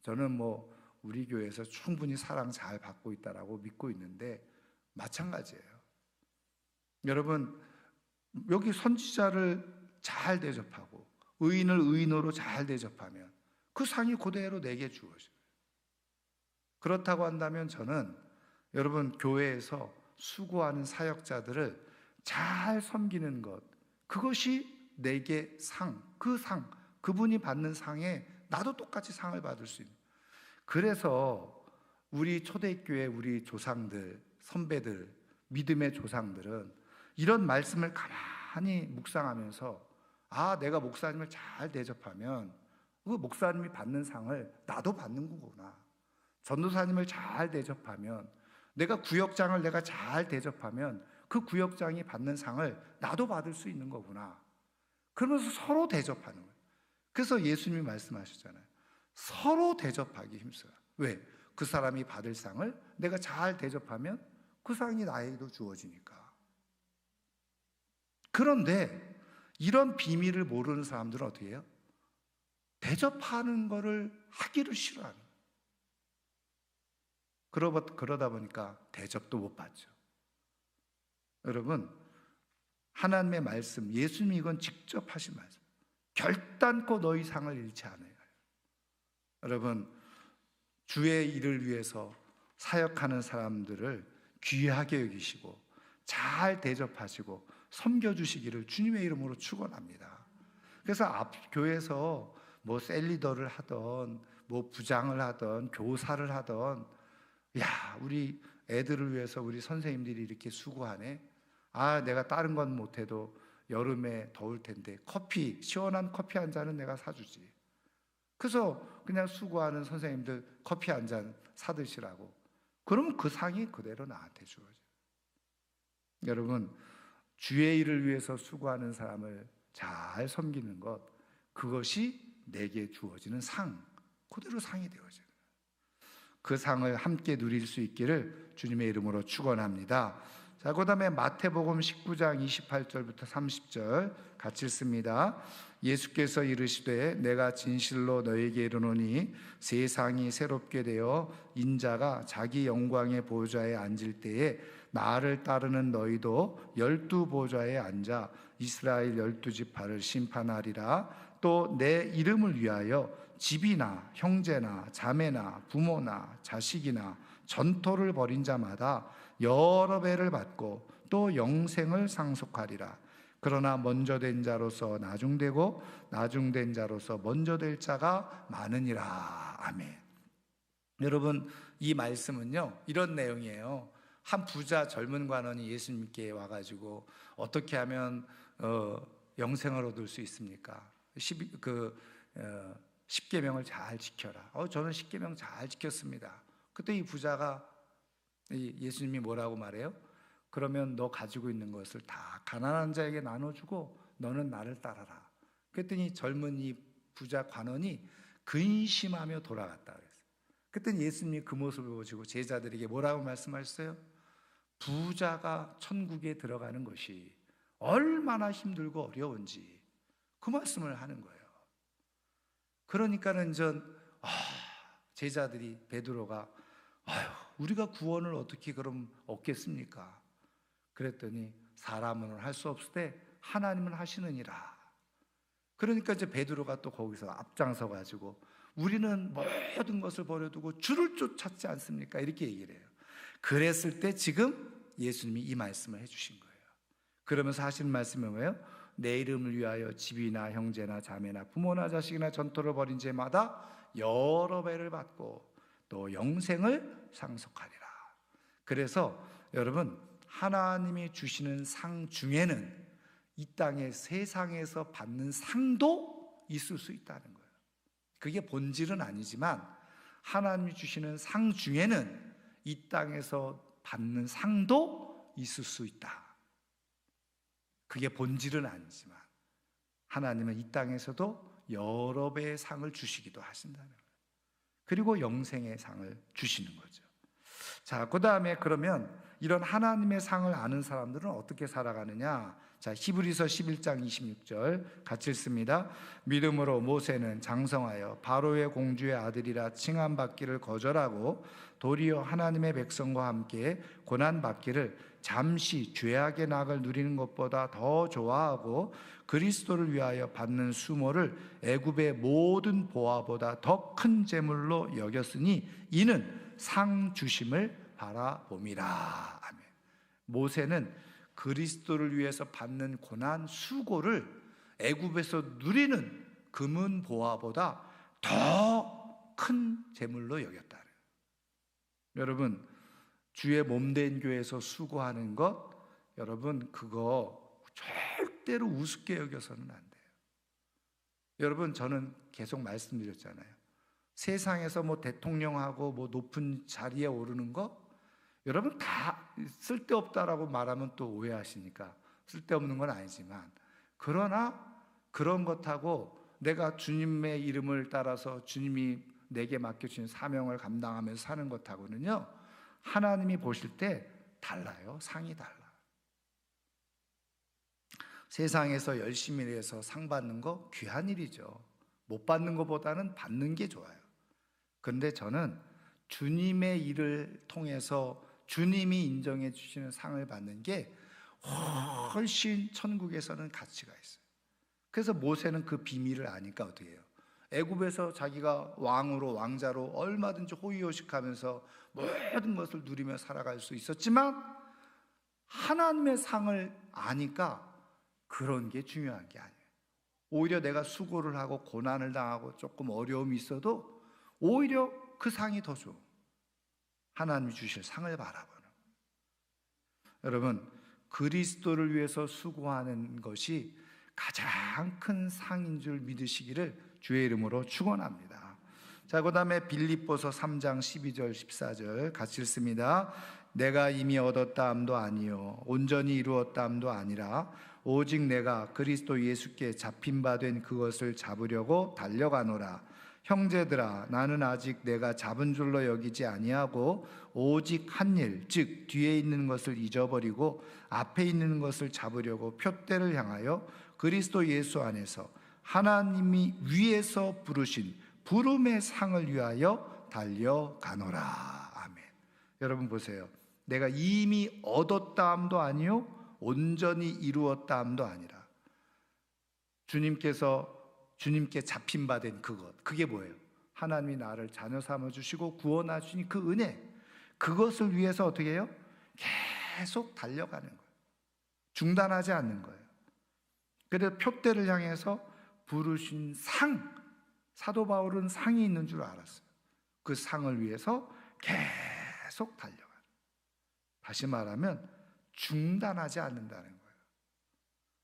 저는 뭐 우리 교회에서 충분히 사랑 잘 받고 있다라고 믿고 있는데 마찬가지예요. 여러분, 여기 선지자를 잘 대접하고 의인을 의인으로 잘 대접하면 그 상이 그대로 내게 주어져요. 그렇다고 한다면 저는 여러분 교회에서 수고하는 사역자들을 잘 섬기는 것, 그것이 내게 그분이 받는 상에 나도 똑같이 상을 받을 수 있는. 그래서 우리 초대교회 우리 조상들, 선배들, 믿음의 조상들은 이런 말씀을 가만히 묵상하면서 내가 목사님을 잘 대접하면 그 목사님이 받는 상을 나도 받는 거구나. 전도사님을 잘 대접하면, 내가 구역장을 내가 잘 대접하면 그 구역장이 받는 상을 나도 받을 수 있는 거구나. 그러면서 서로 대접하는 거예요. 그래서 예수님이 말씀하셨잖아요. 서로 대접하기 힘써요. 왜? 그 사람이 받을 상을 내가 잘 대접하면 그 상이 나에게도 주어지니까. 그런데 이런 비밀을 모르는 사람들은 어떻게 해요? 대접하는 거를 하기를 싫어하는 거예요. 그러다 보니까 대접도 못 받죠. 여러분, 하나님의 말씀, 예수님이 이건 직접 하신 말씀. 결단코 너희 상을 잃지 않아요. 여러분, 주의 일을 위해서 사역하는 사람들을 귀하게 여기시고 잘 대접하시고 섬겨주시기를 주님의 이름으로 축원합니다. 그래서 앞 교회에서 뭐 셀리더를 하던 뭐 부장을 하던 교사를 하던, 야, 우리 애들을 위해서 우리 선생님들이 이렇게 수고하네. 내가 다른 건 못해도 여름에 더울 텐데 시원한 커피 한 잔은 내가 사주지. 그래서 그냥 수고하는 선생님들 커피 한 잔 사드시라고. 그러면 그 상이 그대로 나한테 주어져요. 여러분, 주의 일을 위해서 수고하는 사람을 잘 섬기는 것, 그것이 내게 주어지는 상, 그대로 상이 되어져요. 그 상을 함께 누릴 수 있기를 주님의 이름으로 축원합니다. 자, 그 다음에 마태복음 19장 28절부터 30절 같이 읽습니다. 예수께서 이르시되 내가 진실로 너에게 이르노니 세상이 새롭게 되어 인자가 자기 영광의 보좌에 앉을 때에 나를 따르는 너희도 12 보좌에 앉아 이스라엘 12지파를 심판하리라. 또 내 이름을 위하여 집이나 형제나 자매나 부모나 자식이나 전토를 벌인 자마다 여러 배를 받고 또 영생을 상속하리라. 그러나 먼저 된 자로서 나중되고 나중된 자로서 먼저 될 자가 많으니라. 아멘. 여러분, 이 말씀은요 이런 내용이에요. 한 부자 젊은 관원이 예수님께 와가지고 어떻게 하면 영생을 얻을 수 있습니까? 10계명을 잘 지켜라. 저는 10계명 잘 지켰습니다. 그때 이 부자가 예수님이 뭐라고 말해요? 그러면 너 가지고 있는 것을 다 가난한 자에게 나눠주고 너는 나를 따라라. 그랬더니 젊은 이 부자 관원이 근심하며 돌아갔다 그랬어요. 그랬더니 예수님이 그 모습을 보시고 제자들에게 뭐라고 말씀하셨어요? 부자가 천국에 들어가는 것이 얼마나 힘들고 어려운지 그 말씀을 하는 거예요. 그러니까는 제자들이 베드로가 우리가 구원을 어떻게 그럼 얻겠습니까? 그랬더니 사람은 할 수 없을 때 하나님은 하시느니라. 그러니까 이제 베드로가 또 거기서 앞장서 가지고 우리는 모든 것을 버려두고 주를 쫓았지 않습니까? 이렇게 얘기를 해요. 그랬을 때 지금 예수님이 이 말씀을 해주신 거예요. 그러면서 하시는 말씀이 뭐예요? 내 이름을 위하여 집이나 형제나 자매나 부모나 자식이나 전토를 벌인 죄마다 여러 배를 받고 또 영생을 상속하리라. 그래서 여러분, 하나님이 주시는 상 중에는 이 땅의 세상에서 받는 상도 있을 수 있다는 거예요. 그게 본질은 아니지만 하나님이 주시는 상 중에는 이 땅에서 받는 상도 있을 수 있다. 그게 본질은 아니지만 하나님은 이 땅에서도 여러 배의 상을 주시기도 하신다는 거예요. 그리고 영생의 상을 주시는 거죠. 자, 그 다음에 그러면 이런 하나님의 상을 아는 사람들은 어떻게 살아가느냐? 자, 히브리서 11장 26절 같이 읽습니다. 믿음으로 모세는 장성하여 바로의 공주의 아들이라 칭함받기를 거절하고 도리어 하나님의 백성과 함께 고난받기를 잠시 죄악의 낙을 누리는 것보다 더 좋아하고 그리스도를 위하여 받는 수모를 애굽의 모든 보화보다 더 큰 재물로 여겼으니 이는 상 주심을 바라봄이라. 아멘. 모세는 그리스도를 위해서 받는 고난 수고를 애굽에서 누리는 금은 보화보다 더 큰 재물로 여겼다. 여러분, 주의 몸된 교회에서 수고하는 것, 여러분 그거 절대로 우습게 여겨서는 안 돼요. 여러분, 저는 계속 말씀드렸잖아요. 세상에서 뭐 대통령하고 뭐 높은 자리에 오르는 거, 여러분 다 쓸데없다라고 말하면 또 오해하시니까 쓸데없는 건 아니지만, 그러나 그런 것하고 내가 주님의 이름을 따라서 주님이 내게 맡겨주신 사명을 감당하면서 사는 것하고는요, 하나님이 보실 때 달라요. 상이 달라. 세상에서 열심히 해서 상 받는 거 귀한 일이죠. 못 받는 것보다는 받는 게 좋아요. 그런데 저는 주님의 일을 통해서 주님이 인정해 주시는 상을 받는 게 훨씬 천국에서는 가치가 있어요. 그래서 모세는 그 비밀을 아니까 어떻게 해요? 애굽에서 자기가 왕으로 왕자로 얼마든지 호의호식하면서 모든 것을 누리며 살아갈 수 있었지만 하나님의 상을 아니까 그런 게 중요한 게 아니에요. 오히려 내가 수고를 하고 고난을 당하고 조금 어려움이 있어도 오히려 그 상이 더 좋아. 하나님이 주실 상을 바라보는. 여러분, 그리스도를 위해서 수고하는 것이 가장 큰 상인 줄 믿으시기를 주의 이름으로 축원합니다. 자, 그 다음에 빌립보서 3장 12절 14절 같이 읽습니다. 내가 이미 얻었다 함도 아니요 온전히 이루었다 함도 아니라 오직 내가 그리스도 예수께 잡힌 바 된 그것을 잡으려고 달려가노라. 형제들아, 나는 아직 내가 잡은 줄로 여기지 아니하고 오직 한 일, 즉 뒤에 있는 것을 잊어버리고 앞에 있는 것을 잡으려고 표대를 향하여 그리스도 예수 안에서 하나님이 위에서 부르신 부름의 상을 위하여 달려가노라. 아멘. 여러분 보세요. 내가 이미 얻었다 함도 아니요 온전히 이루었다 함도 아니라 주님께 잡힌 바 된 그것, 그게 뭐예요? 하나님이 나를 자녀 삼아주시고 구원하시니 그 은혜, 그것을 위해서 어떻게 해요? 계속 달려가는 거예요. 중단하지 않는 거예요. 그래서 표대를 향해서 부르신 상, 사도 바울은 상이 있는 줄 알았어요. 그 상을 위해서 계속 달려가는. 다시 말하면 중단하지 않는다는 거예요.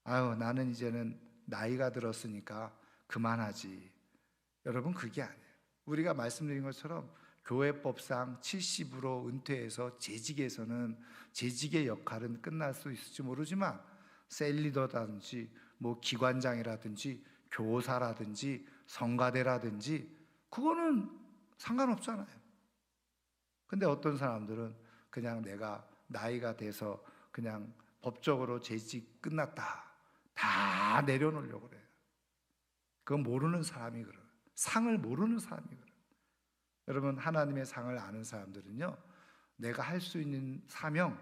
아유, 나는 이제는 나이가 들었으니까 그만하지. 여러분, 그게 아니에요. 우리가 말씀드린 것처럼 교회법상 70으로 은퇴해서 재직에서는 재직의 역할은 끝날 수 있을지 모르지만 셀리더라든지 뭐 기관장이라든지 교사라든지 성가대라든지 그거는 상관없잖아요. 근데 어떤 사람들은 그냥 내가 나이가 돼서 그냥 법적으로 재직 끝났다 다 내려놓으려고 그래요. 그건 모르는 사람이 그래요. 상을 모르는 사람이 그래요. 여러분, 하나님의 상을 아는 사람들은요, 내가 할 수 있는 사명,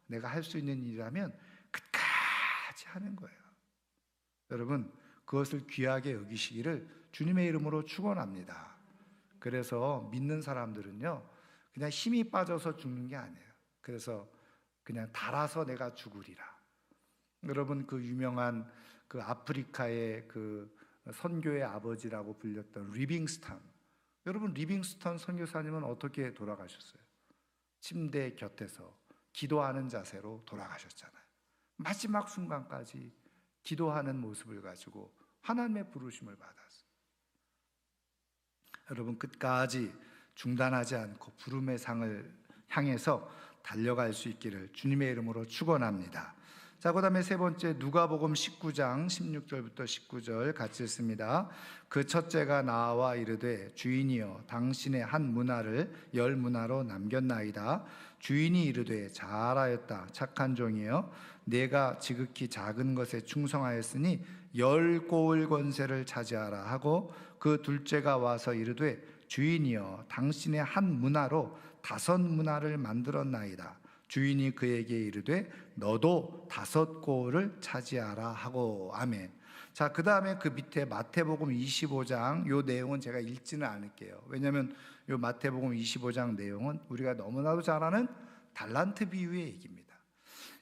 내가 할 수 있는 일이라면 끝까지 하는 거예요. 여러분, 그것을 귀하게 여기시기를 주님의 이름으로 축원합니다. 그래서 믿는 사람들은요, 그냥 힘이 빠져서 죽는 게 아니에요. 그래서 그냥 달아서 내가 죽으리라. 여러분, 그 유명한 그 아프리카의 그 선교의 아버지라고 불렸던 리빙스턴, 여러분 리빙스턴 선교사님은 어떻게 돌아가셨어요? 침대 곁에서 기도하는 자세로 돌아가셨잖아요. 마지막 순간까지 기도하는 모습을 가지고 하나님의 부르심을 받았어요. 여러분 끝까지 중단하지 않고 부름의 상을 향해서 달려갈 수 있기를 주님의 이름으로 축원합니다. 자, 그다음에 세 번째 누가복음 19장 16절부터 19절 같이 읽습니다. 그 첫째가 나와 이르되 주인이여 당신의 한 문화를 열 문화로 남겼나이다. 주인이 이르되 잘하였다 착한 종이여 내가 지극히 작은 것에 충성하였으니 10고을 권세를 차지하라 하고 그 둘째가 와서 이르되 주인이여 당신의 한 문화로 5문화를 만들었나이다. 주인이 그에게 이르되 너도 5고을을 차지하라 하고. 아멘. 자, 그 다음에 그 밑에 마태복음 25장 요 내용은 제가 읽지는 않을게요. 왜냐하면 요 마태복음 25장 내용은 우리가 너무나도 잘 아는 달란트 비유의 얘기입니다.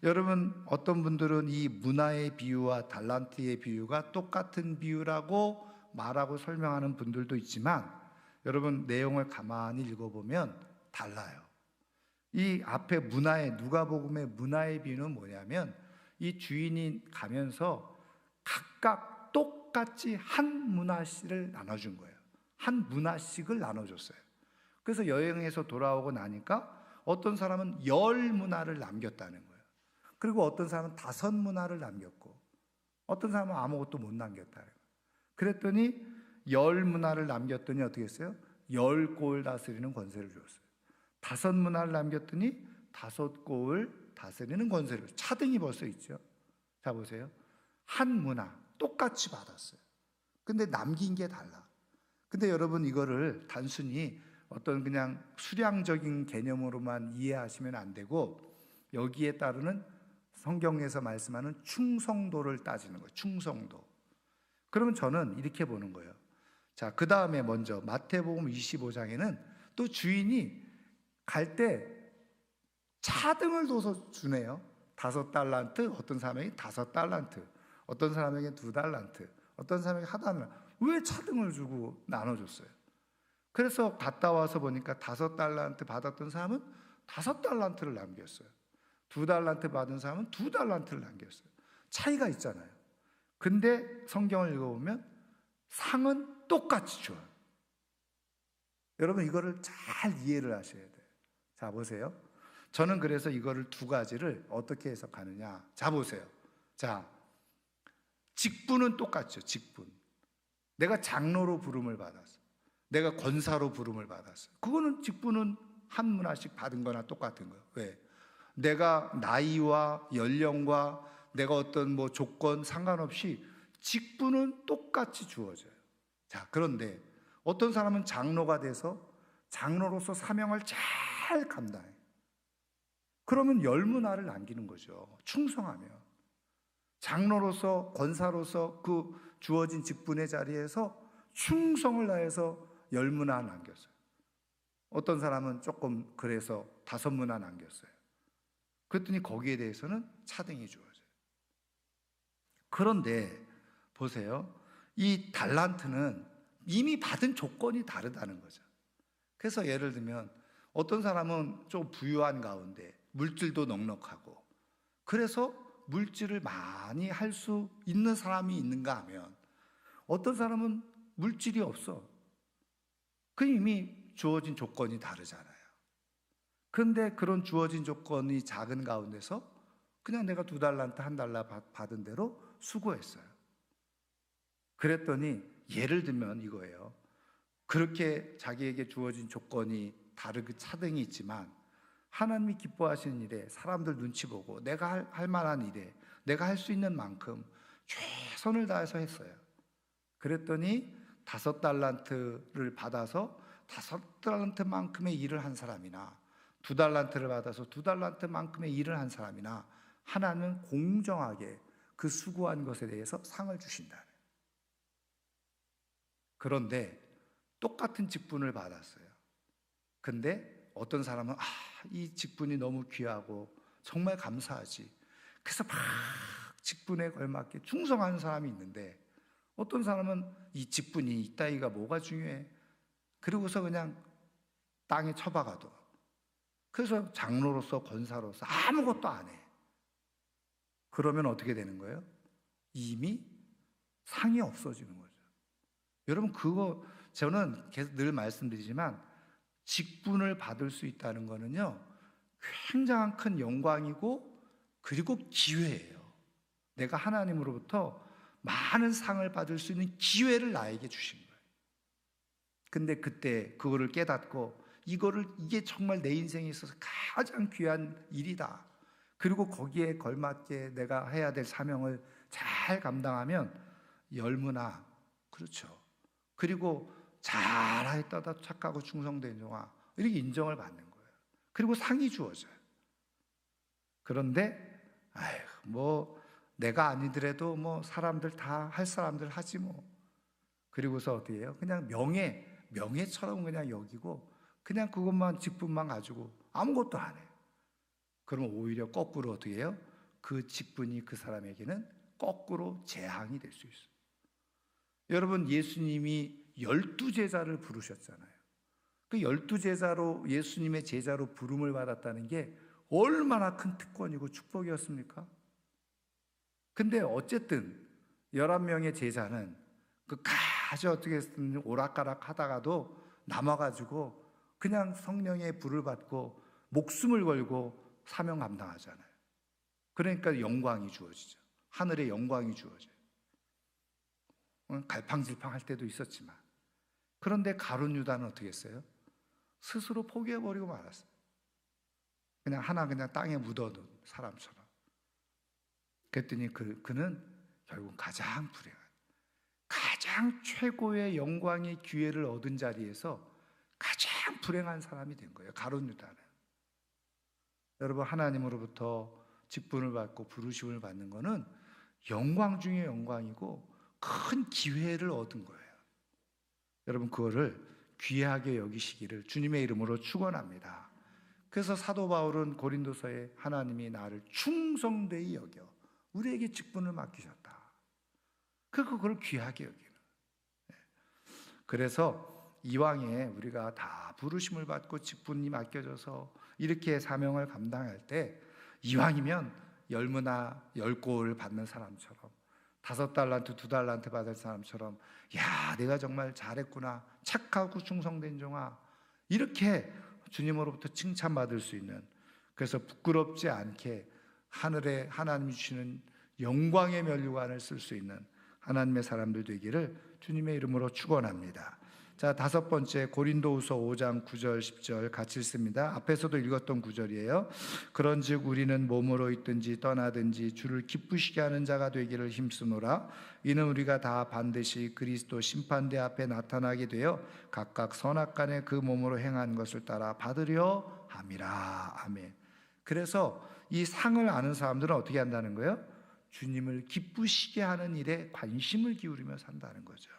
여러분, 어떤 분들은 이 문화의 비유와 달란트의 비유가 똑같은 비유라고 말하고 설명하는 분들도 있지만, 여러분 내용을 가만히 읽어보면 달라요. 이 앞에 문화의, 누가복음의 문화의 비유는 뭐냐면 이 주인이 가면서 각각 똑같이 한 문화씩을 나눠준 거예요. 한 문화씩을 나눠줬어요. 그래서 여행에서 돌아오고 나니까 어떤 사람은 10문화를 남겼다는 거예요. 그리고 어떤 사람은 5문화를 남겼고 어떤 사람은 아무것도 못 남겼다는 거예요. 그랬더니 10문화를 남겼더니 어떻게 했어요? 10고을 다스리는 권세를 줬어요. 5문화를 남겼더니 5고을 다스리는 권세를 줬어요. 차등이 벌써 있죠. 자, 보세요. 한 문화 똑같이 받았어요. 근데 남긴 게 달라. 근데 여러분 이거를 단순히 어떤 그냥 수량적인 개념으로만 이해하시면 안 되고, 여기에 따르는 성경에서 말씀하는 충성도를 따지는 거예요. 충성도. 그러면 저는 이렇게 보는 거예요. 자, 그 다음에 먼저 마태복음 25장에는 또 주인이 갈 때 차등을 둬서 주네요. 5달란트, 어떤 사람에게 5달란트, 어떤 사람에게 2달란트, 어떤 사람에게 하달란트. 왜 차등을 주고 나눠줬어요? 그래서 갔다 와서 보니까 5달란트 받았던 사람은 5달란트를 남겼어요. 2달란트 받은 사람은 2달란트를 남겼어요. 차이가 있잖아요. 근데 성경을 읽어보면 상은 똑같이 줘요. 여러분 이거를 잘 이해를 하셔야 돼요. 자, 보세요. 저는 그래서 이거를 두 가지를 어떻게 해석하느냐. 자, 보세요. 자, 직분은 똑같죠. 직분. 내가 장로로 부름을 받았어. 내가 권사로 부름을 받았어. 그거는 직분은 한 문화씩 받은 거나 똑같은 거예요. 왜? 내가 나이와 연령과 내가 어떤 뭐 조건 상관없이 직분은 똑같이 주어져요. 자, 그런데 어떤 사람은 장로가 돼서 장로로서 사명을 잘 감당해. 그러면 10문화를 남기는 거죠. 충성하면. 장로로서 권사로서 그 주어진 직분의 자리에서 충성을 다해서 10문화 남겼어요. 어떤 사람은 조금 그래서 5문화 남겼어요. 그랬더니 거기에 대해서는 차등이 주어져요. 그런데 보세요. 이 달란트는 이미 받은 조건이 다르다는 거죠. 그래서 예를 들면 어떤 사람은 좀 부유한 가운데 물질도 넉넉하고 그래서 물질을 많이 할 수 있는 사람이 있는가 하면, 어떤 사람은 물질이 없어. 그 이미 주어진 조건이 다르잖아요. 그런데 그런 주어진 조건이 작은 가운데서 그냥 내가 2달란트 1달러 받은 대로 수고했어요. 그랬더니 예를 들면 이거예요. 그렇게 자기에게 주어진 조건이 다르게 차등이 있지만 하나님이 기뻐하시는 일에 사람들 눈치 보고 내가 할 만한 일에 내가 할 수 있는 만큼 최선을 다해서 했어요. 그랬더니 5달란트를 받아서 5달란트만큼의 일을 한 사람이나 2달란트를 받아서 2달란트만큼의 일을 한 사람이나 하나님은 공정하게 그 수고한 것에 대해서 상을 주신다. 그런데 똑같은 직분을 받았어요. 근데 어떤 사람은 이 직분이 너무 귀하고 정말 감사하지. 그래서 막 직분에 걸맞게 충성하는 사람이 있는데, 어떤 사람은 이 직분이 이따위가 뭐가 중요해. 그리고서 그냥 땅에 처박아둬. 그래서 장로로서 권사로서 아무것도 안 해. 그러면 어떻게 되는 거예요? 이미 상이 없어지는 거죠. 여러분 그거 저는 계속 늘 말씀드리지만 직분을 받을 수 있다는 거는요, 굉장한 큰 영광이고 그리고 기회예요. 내가 하나님으로부터 많은 상을 받을 수 있는 기회를 나에게 주신 거예요. 근데 그때 그거를 깨닫고 이게 정말 내 인생에 있어서 가장 귀한 일이다. 그리고 거기에 걸맞게 내가 해야 될 사명을 잘 감당하면 열무나, 그렇죠. 그리고 잘하였다, 착하고 충성된 종아, 이렇게 인정을 받는 거예요. 그리고 상이 주어져요. 그런데 뭐 내가 아니더라도 뭐 사람들 다 할 사람들 하지 뭐. 그리고서 어떻게 해요? 그냥 명예처럼 그냥 여기고 그냥 그것만 직분만 가지고 아무것도 안 해요. 그러면 오히려 거꾸로 어떻게 해요? 그 직분이 그 사람에게는 거꾸로 재앙이 될 수 있어요. 여러분, 예수님이 12제자를 부르셨잖아요. 그 12제자로 예수님의 제자로 부름을 받았다는 게 얼마나 큰 특권이고 축복이었습니까? 근데 어쨌든 11명의 제자는 끝까지 어떻게든 오락가락 하다가도 남아가지고 그냥 성령의 불을 받고 목숨을 걸고 사명 감당하잖아요. 그러니까 영광이 주어지죠. 하늘의 영광이 주어져요. 갈팡질팡 할 때도 있었지만. 그런데 가룟 유다는 어떻게 했어요? 스스로 포기해버리고 말았어요. 그냥 땅에 묻어둔 사람처럼. 그랬더니 그는 결국 가장 최고의 영광의 기회를 얻은 자리에서 가장 불행한 사람이 된 거예요. 가룟 유다는. 여러분, 하나님으로부터 직분을 받고 부르심을 받는 것은 영광 중에 영광이고 큰 기회를 얻은 거예요. 여러분, 그거를 귀하게 여기시기를 주님의 이름으로 축원합니다. 그래서 사도 바울은 고린도서에 하나님이 나를 충성되이 여겨 우리에게 직분을 맡기셨다. 그걸 귀하게 여기는. 그래서 이왕에 우리가 다 부르심을 받고 직분이 맡겨져서 이렇게 사명을 감당할 때 이왕이면 열무나 10골 받는 사람처럼 5달란트, 2달란트 받을 사람처럼 야, 내가 정말 잘했구나, 착하고 충성된 종아, 이렇게 주님으로부터 칭찬받을 수 있는, 그래서 부끄럽지 않게 하늘에 하나님이 주시는 영광의 면류관을 쓸 수 있는 하나님의 사람들 되기를 주님의 이름으로 축원합니다. 자, 5번째, 고린도후서 5장 9절 10절 같이 읽습니다. 앞에서도 읽었던 구절이에요. 그런즉 우리는 몸으로 있든지 떠나든지 주를 기쁘시게 하는 자가 되기를 힘쓰노라. 이는 우리가 다 반드시 그리스도 심판대 앞에 나타나게 되어 각각 선악간에 그 몸으로 행한 것을 따라 받으려 함이라. 아멘. 그래서 이 상을 아는 사람들은 어떻게 한다는 거예요? 주님을 기쁘시게 하는 일에 관심을 기울이며 산다는 거죠.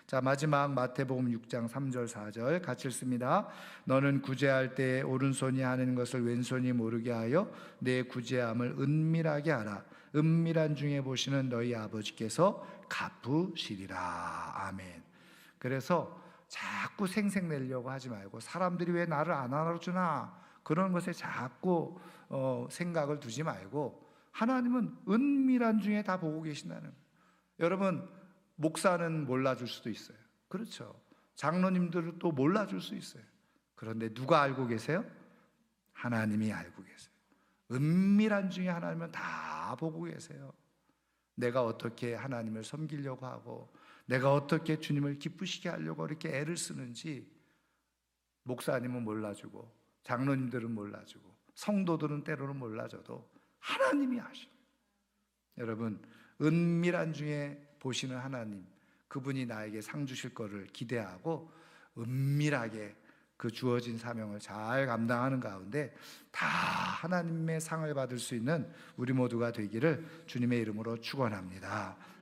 자, 마지막 마태복음 6장 3절 4절 같이 읽습니다. 너는 구제할 때 오른손이 하는 것을 왼손이 모르게 하여 내 구제함을 은밀하게 하라. 은밀한 중에 보시는 너희 아버지께서 갚으시리라. 아멘. 그래서 자꾸 생색내려고 하지 말고, 사람들이 왜 나를 안 알아주나 그런 것에 자꾸 생각을 두지 말고, 하나님은 은밀한 중에 다 보고 계신다는 거예요. 여러분, 목사는 몰라줄 수도 있어요. 그렇죠. 장로님들은 또 몰라줄 수 있어요. 그런데 누가 알고 계세요? 하나님이 알고 계세요. 은밀한 중에 하나님은 다 보고 계세요. 내가 어떻게 하나님을 섬기려고 하고 내가 어떻게 주님을 기쁘시게 하려고 이렇게 애를 쓰는지 목사님은 몰라주고 장로님들은 몰라주고 성도들은 때로는 몰라줘도 하나님이 아셔. 여러분, 은밀한 중에 보시는 하나님, 그분이 나에게 상 주실 거를 기대하고 은밀하게 그 주어진 사명을 잘 감당하는 가운데 다 하나님의 상을 받을 수 있는 우리 모두가 되기를 주님의 이름으로 축원합니다.